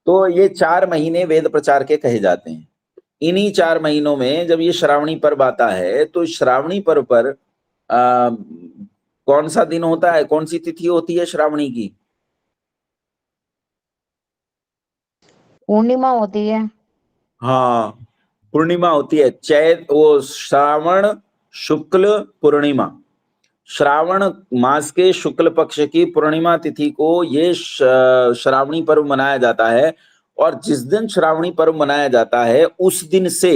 तो ये 4 महीने वेद प्रचार के कहे जाते हैं। इन्हीं 4 महीनों में जब ये श्रावणी पर्व आता है, तो श्रावणी पर्व पर कौन सा दिन होता है, कौन सी तिथि होती है श्रावणी की? पूर्णिमा होती है। हाँ, पूर्णिमा होती है। वो श्रावण शुक्ल पूर्णिमा, श्रावण मास के शुक्ल पक्ष की पूर्णिमा तिथि को ये श्रावणी पर्व मनाया जाता है। और जिस दिन श्रावणी पर्व मनाया जाता है उस दिन से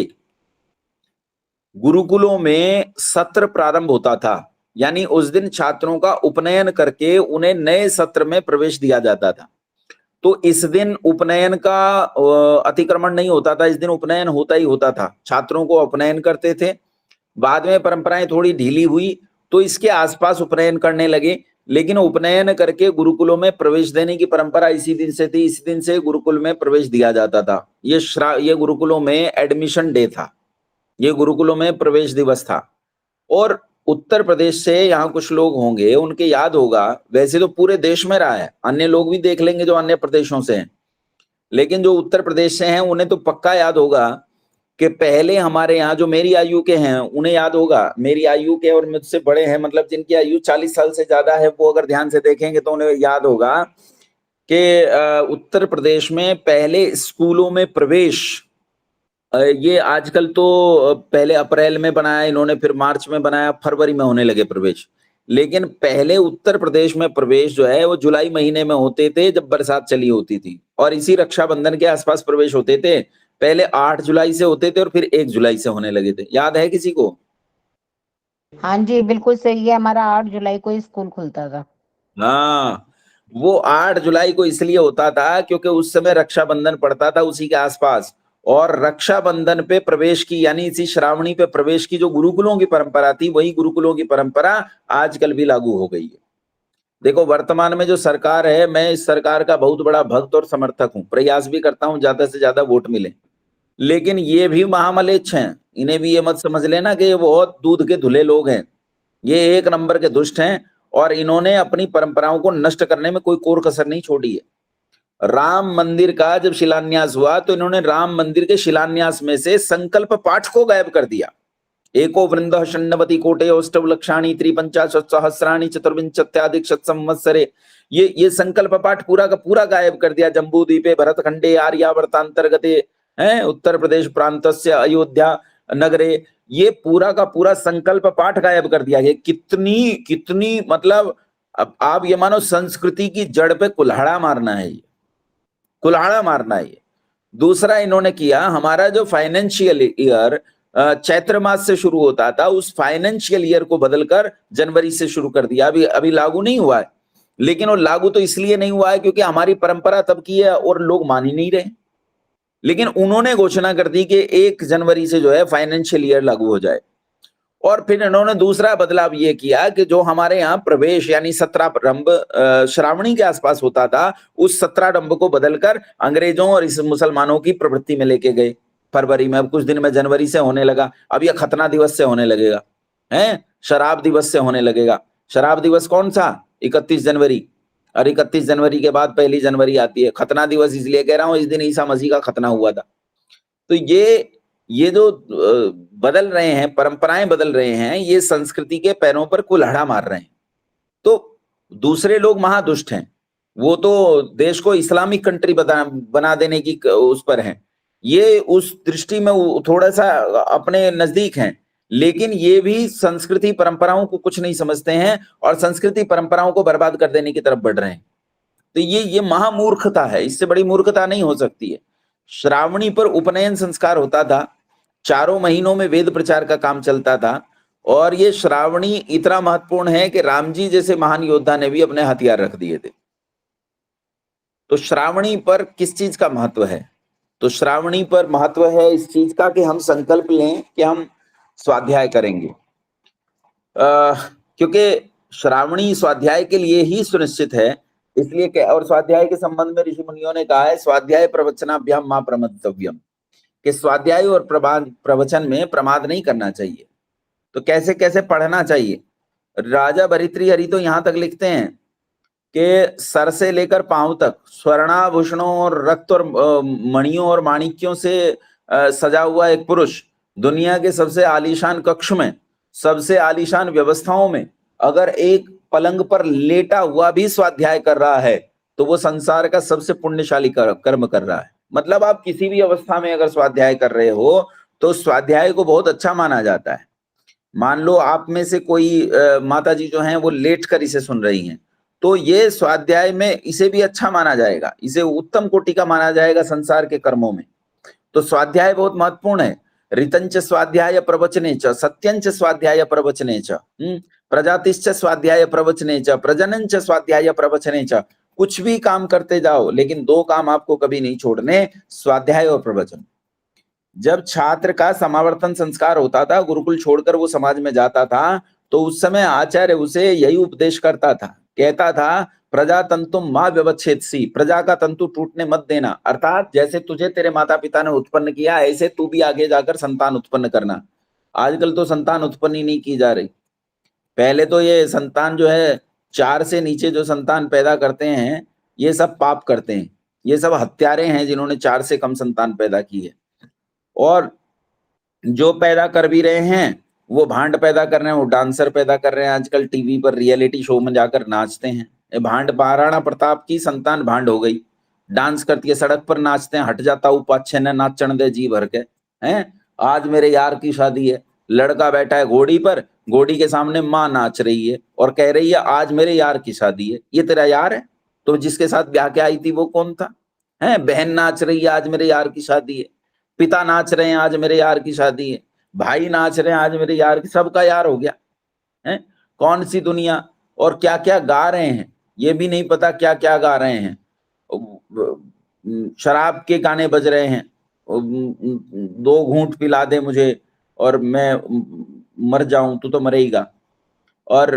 गुरुकुलों में सत्र प्रारंभ होता था, यानी उस दिन छात्रों का उपनयन करके उन्हें नए सत्र में प्रवेश दिया जाता था। तो इस दिन उपनयन का अतिक्रमण नहीं होता था, इस दिन उपनयन होता ही होता था। छात्रों को उपनयन करते थे। बाद में परंपराएं थोड़ी ढीली हुई तो इसके आसपास उपनयन करने लगे, लेकिन उपनयन करके गुरुकुलों में प्रवेश देने की परंपरा इसी दिन से थी। इसी दिन से गुरुकुल में प्रवेश दिया जाता था। ये गुरुकुलों में एडमिशन डे था, ये गुरुकुलों में प्रवेश दिवस था। और उत्तर प्रदेश से यहाँ कुछ लोग होंगे, उनके याद होगा, वैसे तो पूरे देश में रहा है, अन्य लोग भी देख लेंगे जो अन्य प्रदेशों से हैं, लेकिन जो उत्तर प्रदेश से हैं उन्हें तो पक्का याद होगा कि पहले हमारे यहाँ जो मेरी आयु के हैं उन्हें याद होगा, मेरी आयु के और मुझसे बड़े हैं, मतलब जिनकी आयु 40 साल से ज्यादा है, वो अगर ध्यान से देखेंगे तो उन्हें याद होगा कि उत्तर प्रदेश में पहले स्कूलों में प्रवेश, ये आजकल तो पहले अप्रैल में बनाया इन्होंने, फिर मार्च में बनाया, फरवरी में होने लगे प्रवेश, लेकिन पहले उत्तर प्रदेश में प्रवेश जो है वो जुलाई महीने में होते थे जब बरसात चली होती थी, और इसी रक्षाबंधन के आसपास प्रवेश होते थे। पहले 8 जुलाई से होते थे और फिर 1 जुलाई से होने लगे थे। याद है किसी को? हाँ जी, बिल्कुल सही है। हमारा 8 जुलाई को ही स्कूल खुलता था। हाँ, वो 8 जुलाई को इसलिए होता था क्योंकि उस समय रक्षाबंधन पड़ता था उसी के आसपास, और रक्षाबंधन पे प्रवेश की, यानी इसी श्रावणी पे प्रवेश की जो गुरुकुलों की परंपरा थी, वही गुरुकुलों की परंपरा आजकल भी लागू हो गई है। देखो, वर्तमान में जो सरकार है, मैं इस सरकार का बहुत बड़ा भक्त और समर्थक हूं, प्रयास भी करता हूं ज्यादा से ज्यादा वोट मिले, लेकिन ये भी महामलेच्छ हैं। इन्हें भी ये मत समझ लेना कि ये बहुत दूध के धुले लोग हैं, ये 1 नंबर के दुष्ट हैं, और इन्होंने अपनी परंपराओं को नष्ट करने में कोई कोर कसर नहीं छोड़ी है। राम मंदिर का जब शिलान्यास हुआ तो इन्होंने राम मंदिर के शिलान्यास में से संकल्प पाठ को गायब कर दिया। एको वृंद षण्णवति कोटे अष्टव लक्षाणी त्रिपंचाशत् सहस्राणि चतुर्विंशत्याधिक शत संवत्सरे, ये संकल्प पाठ पूरा का पूरा गायब कर दिया। जम्बू द्वीपे भरत खंडे आर्यावर्तांतर्गते उत्तर प्रदेश प्रांतस्य अयोध्या नगरे, ये पूरा का पूरा संकल्प पाठ गायब कर दिया। ये कितनी मतलब अब आप ये मानो संस्कृति की जड़ पे कुल्हाड़ा मारना है, ये कुल्हाड़ा मारना है। दूसरा इन्होंने किया, हमारा जो फाइनेंशियल ईयर चैत्र मास से शुरू होता था उस फाइनेंशियल ईयर को बदलकर जनवरी से शुरू कर दिया। अभी लागू नहीं हुआ है, लेकिन वो लागू तो इसलिए नहीं हुआ है क्योंकि हमारी परंपरा तब की है और लोग मान ही नहीं रहे। लेकिन उन्होंने घोषणा कर दी कि 1 जनवरी से जो है फाइनेंशियल ईयर लागू हो जाए। और फिर इन्होंने दूसरा बदलाव ये किया कि जो हमारे यहाँ प्रवेश यानी 17 श्रावणी के आसपास होता था, उस 17 को बदलकर अंग्रेजों और इस मुसलमानों की प्रवृत्ति में लेके गए फरवरी में। अब कुछ दिन में जनवरी से होने लगा, अब यह खतना दिवस से होने लगेगा, शराब दिवस से होने लगेगा। शराब दिवस कौन सा? 31 जनवरी, और 31 जनवरी के बाद 1 जनवरी आती है। खतना दिवस इसलिए कह रहा हूं, इस दिन ईसा मसीह का खतना हुआ था। तो ये जो बदल रहे हैं, परंपराएं बदल रहे हैं, ये संस्कृति के पैरों पर कुल्हाड़ा मार रहे हैं। तो दूसरे लोग महादुष्ट हैं, वो तो देश को इस्लामिक कंट्री बना देने की उस पर हैं, ये उस दृष्टि में थोड़ा सा अपने नजदीक हैं, लेकिन ये भी संस्कृति परंपराओं को कुछ नहीं समझते हैं और संस्कृति परंपराओं को बर्बाद कर देने की तरफ बढ़ रहे हैं। तो ये महामूर्खता है, इससे बड़ी मूर्खता नहीं हो सकती है। श्रावणी पर उपनयन संस्कार होता था, 4 महीनों में वेद प्रचार का काम चलता था, और ये श्रावणी इतना महत्वपूर्ण है कि राम जी जैसे महान योद्धा ने भी अपने हथियार रख दिए थे। तो श्रावणी पर किस चीज का महत्व है? तो श्रावणी पर महत्व है इस चीज का कि हम संकल्प लें कि हम स्वाध्याय करेंगे, क्योंकि श्रावणी स्वाध्याय के लिए ही सुनिश्चित है। इसलिए और स्वाध्याय के संबंध में ऋषि मुनियों ने कहा है, स्वाध्याय प्रवचनाभ्याम मा प्रमत्तव्यम, कि स्वाध्याय और प्रवचन में प्रमाद नहीं करना चाहिए। तो कैसे कैसे पढ़ना चाहिए? राजा भर्तृहरि तो यहाँ तक लिखते हैं कि सर से लेकर पांव तक स्वर्णाभूषणों और रक्त और मणियों और माणिक्यों से सजा हुआ एक पुरुष दुनिया के सबसे आलीशान कक्ष में, सबसे आलीशान व्यवस्थाओं में अगर एक पलंग पर लेटा हुआ भी स्वाध्याय कर रहा है तो वो संसार का सबसे पुण्यशाली कर्म कर रहा है। मतलब आप किसी भी अवस्था में अगर स्वाध्याय कर रहे हो तो स्वाध्याय को बहुत अच्छा माना जाता है। मान लो आप में से कोई माता जी जो हैं वो लेट कर इसे सुन रही हैं, तो ये स्वाध्याय में इसे भी अच्छा माना जाएगा, इसे उत्तम कोटि का माना जाएगा संसार के कर्मों में। तो स्वाध्याय बहुत महत्वपूर्ण है। ऋतंच स्वाध्याय प्रवचने च, सत्यंच स्वाध्याय प्रवचने च, प्रजातिश्च स्वाध्याय प्रवचने च, प्रजनंच स्वाध्याय प्रवचने च। कुछ भी काम करते जाओ, लेकिन 2 काम आपको कभी नहीं छोड़ने, स्वाध्याय और प्रवचन। जब छात्र का समावर्तन संस्कार होता था, गुरुकुल छोड़कर वो समाज में जाता था, तो उस समय आचार्य उसे यही उपदेश करता था, कहता था प्रजा तंतुम मां व्यवच्छेदसी, प्रजा का तंतु टूटने मत देना। अर्थात जैसे तुझे तेरे माता पिता ने उत्पन्न किया, ऐसे तू भी आगे जाकर संतान उत्पन्न करना। आजकल तो संतान उत्पन्न ही नहीं की जा रही। पहले तो ये संतान जो है 4 से नीचे जो संतान पैदा करते हैं ये सब पाप करते हैं, ये सब हत्यारे हैं जिन्होंने 4 से कम संतान पैदा की है। और जो पैदा कर भी रहे हैं वो भांड पैदा कर रहे हैं, वो डांसर पैदा कर रहे हैं। आजकल टीवी पर रियलिटी शो में जाकर नाचते हैं। भांड, महाराणा प्रताप की संतान भांड हो गई, डांस करती है, सड़क पर नाचते हैं, हट जाता हूँ पाछे ने नाचण दे जी भर के हैं। आज मेरे यार की शादी है, लड़का बैठा है घोड़ी पर, घोड़ी के सामने माँ नाच रही है और कह रही है आज मेरे यार की शादी है। ये तेरा यार है? तो जिसके साथ ब्याह के आई थी वो कौन था? बहन नाच रही है आज मेरे यार की शादी है, पिता नाच रहे हैं आज मेरे यार की शादी है, भाई नाच रहे हैं आज मेरे यार की, सबका यार हो गया है। कौन सी दुनिया, और क्या क्या गा रहे हैं ये भी नहीं पता, क्या क्या गा रहे हैं। शराब के गाने बज रहे हैं, 2 घूंट पिला दे मुझे और मैं मर जाऊं, तू तो मरेगा। और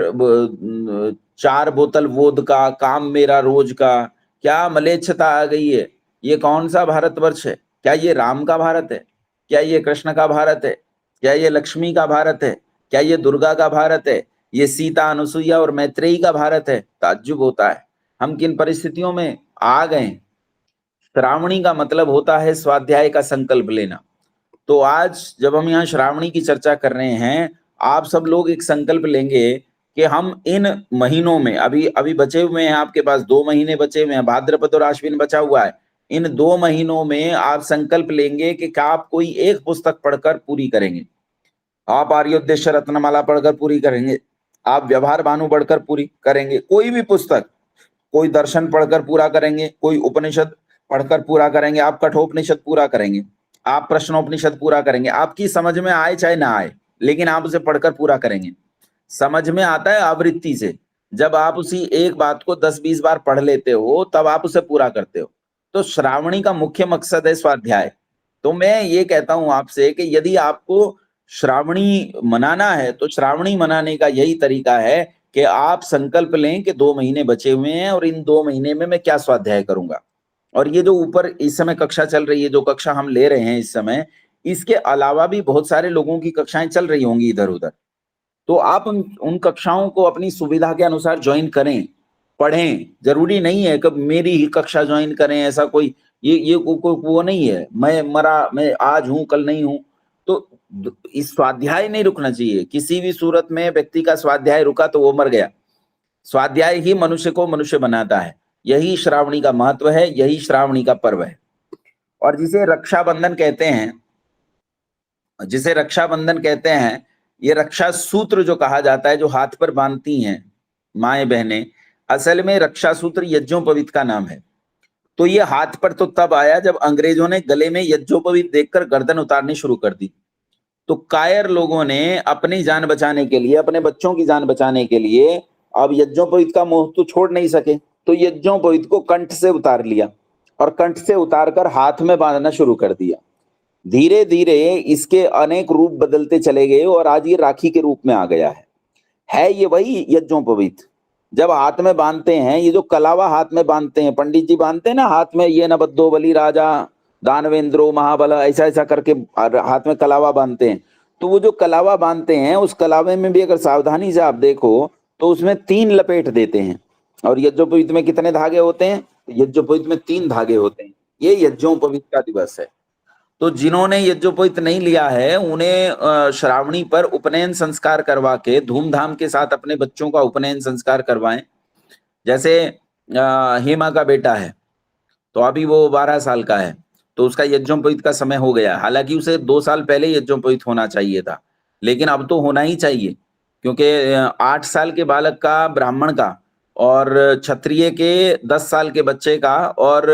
4 बोतल वोदका, काम मेरा रोज का। क्या मलेच्छता आ गई है। ये कौन सा भारतवर्ष है? क्या ये राम का भारत है? क्या ये कृष्ण का भारत है? क्या ये लक्ष्मी का भारत है? क्या ये दुर्गा का भारत है? ये सीता, अनुसुईया और मैत्रेयी का भारत है? ताज्जुब होता है हम किन परिस्थितियों में आ गए। श्रावणी का मतलब होता है स्वाध्याय का संकल्प लेना। तो आज जब हम यहाँ श्रावणी की चर्चा कर रहे हैं, आप सब लोग एक संकल्प लेंगे कि हम इन महीनों में, अभी बचे हुए हैं आपके पास 2 महीने बचे हुए हैं, भाद्रपद और आश्विन बचा हुआ है। इन 2 महीनों में आप संकल्प लेंगे कि क्या आप कोई एक पुस्तक पढ़कर पूरी करेंगे। आप आर्योद्देश्य रत्नमाला पढ़कर पूरी करेंगे, आप व्यवहार भानु पढ़कर पूरी करेंगे, कोई भी पुस्तक, कोई दर्शन पढ़कर पूरा करेंगे, कोई उपनिषद पढ़कर पूरा करेंगे, आप कठोपनिषद पूरा करेंगे, आप प्रश्नोपनिषद पूरा करेंगे। आपकी समझ में आए चाहे ना आए, लेकिन आप उसे पढ़कर पूरा करेंगे। समझ में आता है आवृत्ति से, जब आप उसी एक बात को 10-20 बार पढ़ लेते हो तब आप उसे पूरा करते हो। तो श्रावणी का मुख्य मकसद है स्वाध्याय। तो मैं ये कहता हूं आपसे कि यदि आपको श्रावणी मनाना है तो श्रावणी मनाने का यही तरीका है कि आप संकल्प लें कि 2 महीने बचे हुए हैं और इन 2 महीने में मैं क्या स्वाध्याय करूंगा। और ये जो ऊपर इस समय कक्षा चल रही है, जो कक्षा हम ले रहे हैं इस समय, इसके अलावा भी बहुत सारे लोगों की कक्षाएं चल रही होंगी इधर उधर। तो आप उन कक्षाओं को अपनी सुविधा के अनुसार ज्वाइन करें, पढ़ें। जरूरी नहीं है कि मेरी ही कक्षा ज्वाइन करें, ऐसा कोई ये वो नहीं है, मैं आज हूं कल नहीं हूं। तो इस स्वाध्याय नहीं रुकना चाहिए। किसी भी सूरत में व्यक्ति का स्वाध्याय रुका तो वो मर गया। स्वाध्याय ही मनुष्य को मनुष्य बनाता है। यही श्रावणी का महत्व है, यही श्रावणी का पर्व है। और जिसे रक्षाबंधन कहते हैं, ये रक्षा सूत्र जो कहा जाता है, जो हाथ पर बांधती हैं माएं बहनें, असल में रक्षा सूत्र यज्ञोपवीत का नाम है। तो ये हाथ पर तो तब आया जब अंग्रेजों ने गले में यज्ञोपवीत देखकर गर्दन उतारनी शुरू कर दी। तो कायर लोगों ने अपनी जान बचाने के लिए, अपने बच्चों की जान बचाने के लिए अब यज्ञोपवीत का मोह तो छोड़ नहीं सके, तो यज्ञोपवीत को कंठ से उतार लिया और कंठ से उतारकर हाथ में बांधना शुरू कर दिया। धीरे धीरे इसके अनेक रूप बदलते चले गए और आज ये राखी के रूप में आ गया है ये वही यज्ञोपवीत। जब हाथ में बांधते हैं, ये जो कलावा हाथ में बांधते हैं, पंडित जी बांधते हैं ना हाथ में, ये न बद्दो बलि राजा दानवेंद्रो महाबल, ऐसा ऐसा करके हाथ में कलावा बांधते हैं। तो वो जो कलावा बांधते हैं, उस कलावे में भी अगर सावधानी से आप देखो तो उसमें 3 लपेट देते हैं। और यज्ञोपवीत में कितने धागे होते हैं? यज्ञोपवीत में 3 धागे होते हैं। ये यज्ञोपवीत का दिवस है। तो जिन्होंने यज्ञोपवीत नहीं लिया है, उन्हें श्रावणी पर उपनयन संस्कार करवा के धूमधाम के साथ अपने बच्चों का उपनयन संस्कार करवाएं। जैसे हेमा का बेटा है, तो अभी वो 12 साल का है, तो उसका यज्ञोपवीत का समय हो गया। हालांकि उसे 2 साल पहले यज्ञोपवीत होना चाहिए था, लेकिन अब तो होना ही चाहिए, क्योंकि 8 साल के बालक का ब्राह्मण का, और क्षत्रिय के 10 साल के बच्चे का, और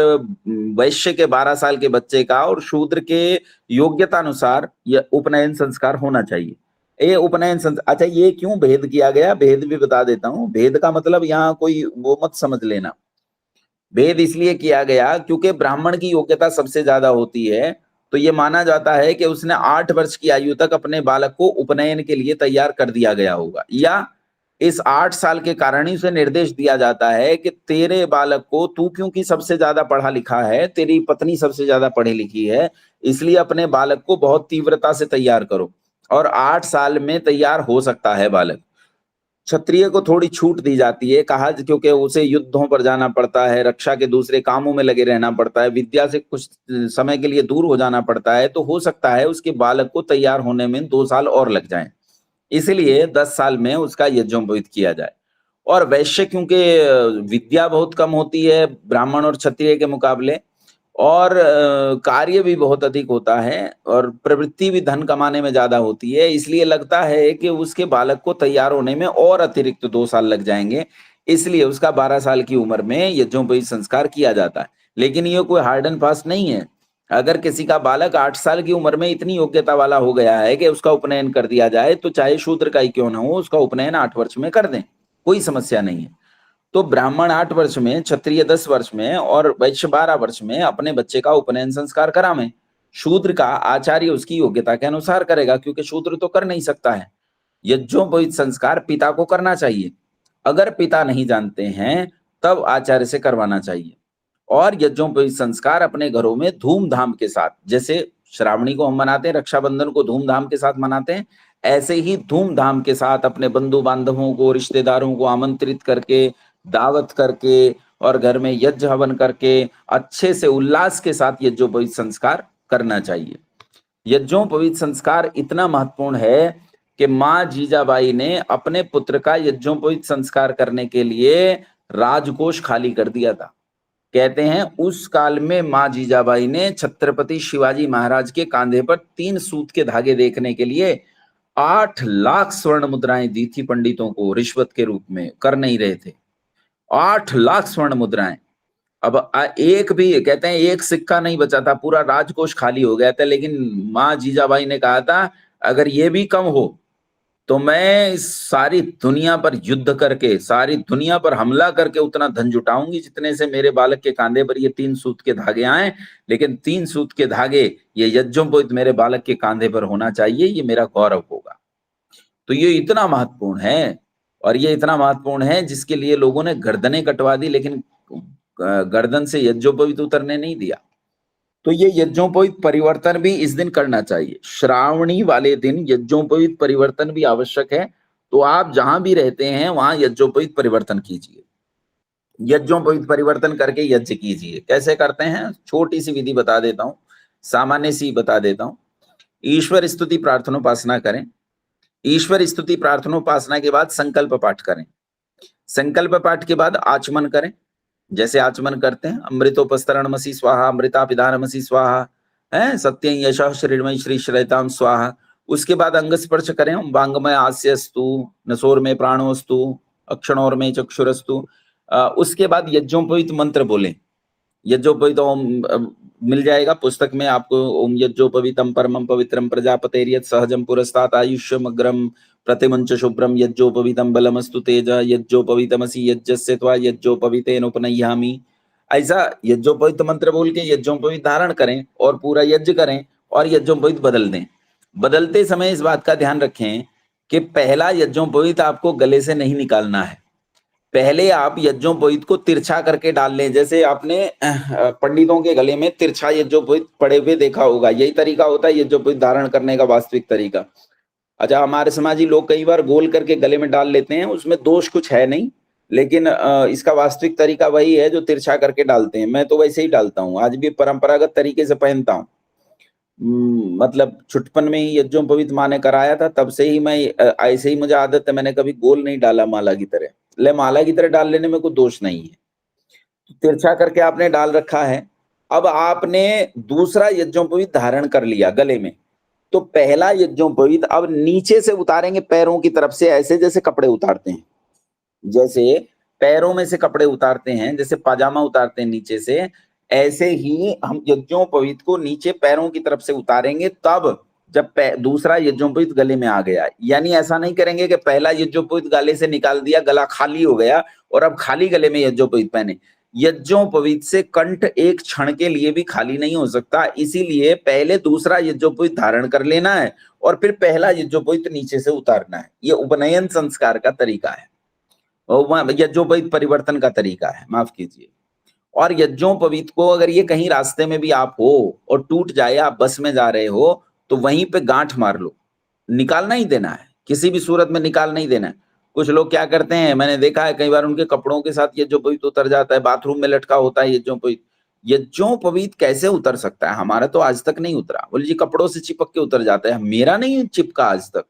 वैश्य के 12 साल के बच्चे का, और शूद्र के योग्यता अनुसार यह उपनयन संस्कार होना चाहिए। ये उपनयन संस्कार, अच्छा ये क्यों भेद किया गया, भेद भी बता देता हूँ। भेद का मतलब यहाँ कोई वो मत समझ लेना। भेद इसलिए किया गया क्योंकि ब्राह्मण की योग्यता सबसे ज्यादा होती है। तो ये माना जाता है कि उसने 8 वर्ष की आयु तक अपने बालक को उपनयन के लिए तैयार कर दिया गया होगा, या इस 8 साल के कारण ही उसे निर्देश दिया जाता है कि तेरे बालक को, तू क्योंकि सबसे ज्यादा पढ़ा लिखा है, तेरी पत्नी सबसे ज्यादा पढ़ी लिखी है, इसलिए अपने बालक को बहुत तीव्रता से तैयार करो। और 8 साल में तैयार हो सकता है बालक। क्षत्रिय को थोड़ी छूट दी जाती है, कहा क्योंकि उसे युद्धों पर जाना पड़ता है, रक्षा के दूसरे कामों में लगे रहना पड़ता है, विद्या से कुछ समय के लिए दूर हो जाना पड़ता है, तो हो सकता है उसके बालक को तैयार होने में 2 साल और लग जाएं। इसलिए 10 साल में उसका यज्ञोपवीत किया जाए। और वैश्य क्योंकि विद्या बहुत कम होती है ब्राह्मण और क्षत्रिय के मुकाबले, और कार्य भी बहुत अधिक होता है, और प्रवृत्ति भी धन कमाने में ज्यादा होती है, इसलिए लगता है कि उसके बालक को तैयार होने में और अतिरिक्त 2 साल लग जाएंगे। इसलिए उसका 12 साल की उम्र में यज्ञोपवीत संस्कार किया जाता है। लेकिन ये कोई हार्ड एंड फास्ट नहीं है। अगर किसी का बालक 8 साल की उम्र में इतनी योग्यता वाला हो गया है कि उसका उपनयन कर दिया जाए, तो चाहे शूद्र का ही क्यों ना हो, उसका उपनयन 8 वर्ष में कर दें, कोई समस्या नहीं है। तो ब्राह्मण 8 वर्ष में, क्षत्रिय 10 वर्ष में और वैश्य 12 वर्ष में अपने बच्चे का उपनयन संस्कार करावें। शूद्र का आचार्य उसकी योग्यता के अनुसार करेगा, क्योंकि शूद्र तो कर नहीं सकता है। यज्ञोपवीत संस्कार पिता को करना चाहिए। अगर पिता नहीं जानते हैं तब आचार्य से करवाना चाहिए। और यज्ञोपवीत संस्कार अपने घरों में धूमधाम के साथ, जैसे श्रावणी को हम मनाते हैं, रक्षाबंधन को धूमधाम के साथ मनाते हैं, ऐसे ही धूमधाम के साथ अपने बंधु बांधवों को, रिश्तेदारों को आमंत्रित करके, दावत करके और घर में यज्ञ हवन करके अच्छे से उल्लास के साथ यज्ञोपवीत संस्कार करना चाहिए। यज्ञोपवीत संस्कार इतना महत्वपूर्ण है कि माँ जीजाबाई ने अपने पुत्र का यज्ञोपवीत संस्कार करने के लिए राजकोष खाली कर दिया था। कहते हैं उस काल में माँ जीजाबाई ने छत्रपति शिवाजी महाराज के कांधे पर 3 सूत के धागे देखने के लिए 8 लाख स्वर्ण मुद्राएं दी थी पंडितों को रिश्वत के रूप में, कर नहीं रहे थे। 8 लाख स्वर्ण मुद्राएं। अब एक भी, कहते हैं एक सिक्का नहीं बचा था, पूरा राजकोष खाली हो गया था। लेकिन माँ जीजाबाई ने कहा था अगर ये भी कम हो तो मैं इस सारी दुनिया पर युद्ध करके, सारी दुनिया पर हमला करके उतना धन जुटाऊंगी जितने से मेरे बालक के कांधे पर ये 3 सूत के धागे आए। लेकिन 3 सूत के धागे ये यज्ञोपवीत मेरे बालक के कांधे पर होना चाहिए, ये मेरा गौरव होगा। तो ये इतना महत्वपूर्ण है, और ये इतना महत्वपूर्ण है जिसके लिए लोगों ने गर्दनें कटवा दी, लेकिन गर्दन से यज्ञोपवीत उतरने नहीं दिया। तो ये यज्ञोपवीत परिवर्तन भी इस दिन करना चाहिए। श्रावणी वाले दिन यज्ञोपवीत परिवर्तन भी आवश्यक है। तो आप जहां भी रहते हैं वहां यज्ञोपवीत परिवर्तन कीजिए, यज्ञोपवीत परिवर्तन करके यज्ञ कीजिए। कैसे करते हैं, छोटी सी विधि बता देता हूं, सामान्य सी बता देता हूं। ईश्वर स्तुति प्रार्थनोपासना करें। ईश्वर स्तुति प्रार्थनोपासना के बाद संकल्प पाठ करें। संकल्प पाठ के बाद आचमन करें। जैसे आचमन करते हैं अमृतोपस्तरणमसि स्वाहा, अमृतापिधानमसि स्वाहा, है सत्यं यशः श्रीमय श्री श्रेताम स्वाहा। उसके बाद अंग स्पर्श करें। वांगमय आस्यस्तु, नसोर में प्राणोस्तु, अक्षणोर में चक्षुरस्तु। उसके बाद यज्ञोपवीत मंत्र बोलें। यज्ञोपवीत ओम मिल जाएगा पुस्तक में आपको। ओम यज्ञोपवीतम परमं पवित्रम प्रजापतेर्यत् सहजम पुरस्तात् आयुष्यमग्रम प्रतिमुंच शुभ्रम यज्ञोपवीतम बलमस्तु तेज यज्ञोपवीतमसि यज्ञस्य त्वा यज्ञोपवीतेन उपनय्यामि। ऐसा यज्ञोपवीत मंत्र बोल के यज्ञोपवीत धारण करें और पूरा यज्ञ करें और यज्ञोपवीत बदल दें। बदलते समय इस बात का ध्यान रखें कि पहला यज्ञोपवीत आपको गले से नहीं निकालना है। पहले आप यज्ञोपवीत को तिरछा करके डाल लें। जैसे आपने पंडितों के गले में तिरछा यज्ञोपवीत पड़े हुए देखा होगा, यही तरीका होता है यज्ञोपवीत धारण करने का वास्तविक तरीका। अच्छा, हमारे समाजी लोग कई बार गोल करके गले में डाल लेते हैं, उसमें दोष कुछ है नहीं, लेकिन इसका वास्तविक तरीका वही है जो तिरछा करके डालते हैं। मैं तो वैसे ही डालता हूँ, आज भी परंपरागत तरीके से पहनता हूँ। मतलब छुटपन में ही यज्ञोपवीत माँ ने कराया था, तब से ही मैं ऐसे ही मुझे आदत है। मैंने कभी गोल नहीं डाला माला की तरह, ले माला की तरह डाल लेने में कोई दोष नहीं है। तिरछा करके आपने डाल रखा है। अब आपने दूसरा यज्ञोपवीत धारण कर लिया गले में, तो पहला यज्ञोपवीत अब नीचे से उतारेंगे पैरों की तरफ से, ऐसे जैसे कपड़े उतारते हैं, जैसे पैरों में से कपड़े उतारते हैं, जैसे पाजामा उतारते हैं नीचे से, ऐसे ही हम यज्ञोपवीत को नीचे पैरों की तरफ से उतारेंगे। तब जब दूसरा यज्ञोपवीत गले में आ गया, यानी ऐसा नहीं करेंगे कि पहला यज्ञोपवीत गले से निकाल दिया, गला खाली हो गया और अब खाली गले में यज्ञोपवीत पहने। यज्ञोपवीत से कंठ एक क्षण के लिए भी खाली नहीं हो सकता, इसीलिए पहले दूसरा यज्ञोपवीत धारण कर लेना है और फिर पहला यज्ञोपवीत नीचे से उतारना है। ये उपनयन संस्कार का तरीका है, यज्ञोपवीत परिवर्तन का तरीका है, माफ कीजिए। और यज्ञोपवीत को अगर ये कहीं रास्ते में भी आप हो और टूट जाए, आप बस में जा रहे हो, तो वहीं पे गांठ मार लो, निकाल नहीं देना है, किसी भी सूरत में निकाल नहीं देना है। कुछ लोग क्या करते हैं, मैंने देखा है कई बार उनके कपड़ों के साथ यज्ञोपवीत उतर जाता है, बाथरूम में लटका होता है यज्ञोपवीत। यज्ञोपवीत कैसे उतर सकता है? हमारा तो आज तक नहीं उतरा। बोले जी कपड़ों से चिपक के उतर जाता है, मेरा नहीं चिपका आज तक।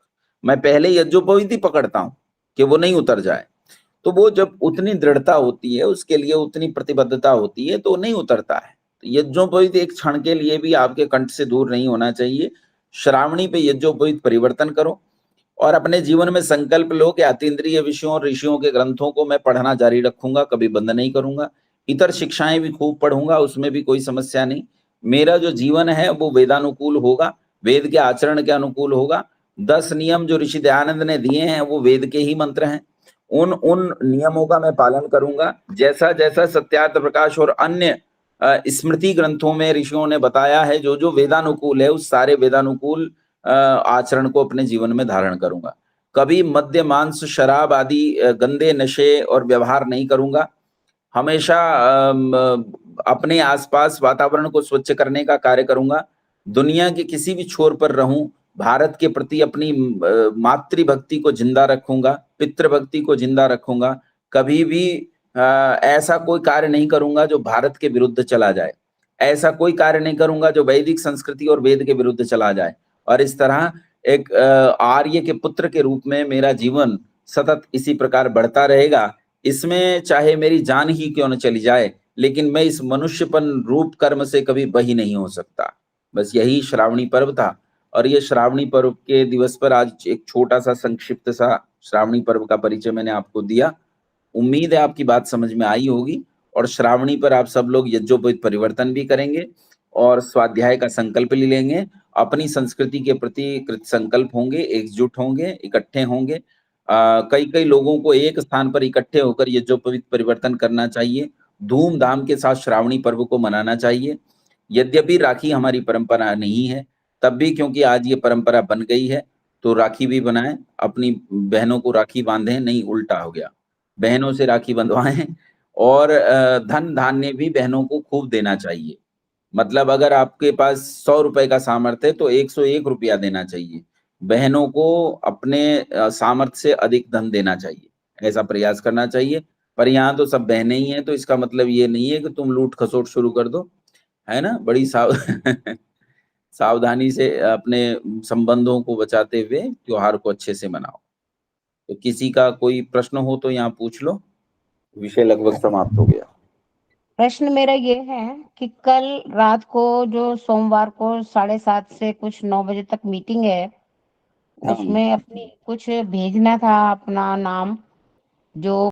मैं पहले यज्ञोपवीत ही पकड़ता हूं कि वो नहीं उतर जाए। तो वो जब उतनी दृढ़ता होती है, उसके लिए उतनी प्रतिबद्धता होती है, तो नहीं उतरता है। तो यज्ञोपवीत एक क्षण के लिए भी आपके कंठ से दूर नहीं होना चाहिए। श्रावणी पे यज्ञोपवीत परिवर्तन करो और अपने जीवन में संकल्प लो कि अतीन्द्रिय विषयों और ऋषियों के ग्रंथों को मैं पढ़ना जारी रखूंगा, कभी बंद नहीं करूंगा। इतर शिक्षाएं भी खूब पढ़ूंगा, उसमें भी कोई समस्या नहीं। मेरा जो जीवन है वो वेदानुकूल होगा, वेद के आचरण के अनुकूल होगा। 10 नियम जो ऋषि दयानंद ने दिए हैं वो वेद के ही मंत्र हैं, उन नियमों का मैं पालन करूंगा। जैसा जैसा सत्यार्थ प्रकाश और अन्य स्मृति ग्रंथों में ऋषियों ने बताया है, जो जो वेदानुकूल है, उस सारे वेदानुकूल आचरण को अपने जीवन में धारण करूंगा। कभी मद्य मांस शराब आदि गंदे नशे और व्यवहार नहीं करूंगा। हमेशा अपने आसपास वातावरण को स्वच्छ करने का कार्य करूंगा। दुनिया के किसी भी छोर पर रहूं, भारत के प्रति अपनी मातृभक्ति को जिंदा रखूंगा, पितृभक्ति को जिंदा रखूंगा। कभी भी ऐसा कोई कार्य नहीं करूंगा जो भारत के विरुद्ध चला जाए, ऐसा कोई कार्य नहीं करूंगा जो वैदिक संस्कृति और वेद के विरुद्ध चला जाए। और इस तरह एक आर्य के पुत्र के रूप में मेरा जीवन सतत इसी प्रकार बढ़ता रहेगा। इसमें चाहे मेरी जान ही क्यों न चली जाए, लेकिन मैं इस मनुष्यपन रूप कर्म से कभी बही नहीं हो सकता। बस यही श्रावणी पर्व था। और ये श्रावणी पर्व के दिवस पर आज एक छोटा सा संक्षिप्त सा श्रावणी पर्व का परिचय मैंने आपको दिया। उम्मीद है आपकी बात समझ में आई होगी और श्रावणी पर आप सब लोग यज्ञोपवीत परिवर्तन भी करेंगे और स्वाध्याय का संकल्प ले लेंगे, अपनी संस्कृति के प्रति कृत संकल्प होंगे, एकजुट होंगे, इकट्ठे होंगे। कई कई लोगों को एक स्थान पर इकट्ठे होकर यज्ञोपवीत परिवर्तन करना चाहिए, धूमधाम के साथ श्रावणी पर्व को मनाना चाहिए। यद्यपि राखी हमारी परंपरा नहीं है, तब भी क्योंकि आज ये परंपरा बन गई है तो राखी भी बनाएं, अपनी बहनों को राखी बांधें, नहीं उल्टा हो गया, बहनों से राखी बंधवाएं। और धन धान्य भी बहनों को खूब देना चाहिए। मतलब अगर आपके पास 100 रुपए का सामर्थ्य है तो 101 रुपया देना चाहिए। बहनों को अपने सामर्थ्य से अधिक धन देना चाहिए, ऐसा प्रयास करना चाहिए। पर यहाँ तो सब बहनें ही हैं, तो इसका मतलब ये नहीं है कि तुम लूट खसोट शुरू कर दो, है ना। बड़ी सावधानी से अपने संबंधों को बचाते हुए त्योहार को अच्छे से मनाओ। तो किसी का कोई प्रश्न हो तो यहाँ पूछ लो। विषय लगभग समाप्त हो गया। प्रश्न मेरा ये है कि कल रात को जो सोमवार को 7:30 से कुछ 9 बजे तक मीटिंग है, हाँ। उसमें अपनी कुछ भेजना था अपना नाम, जो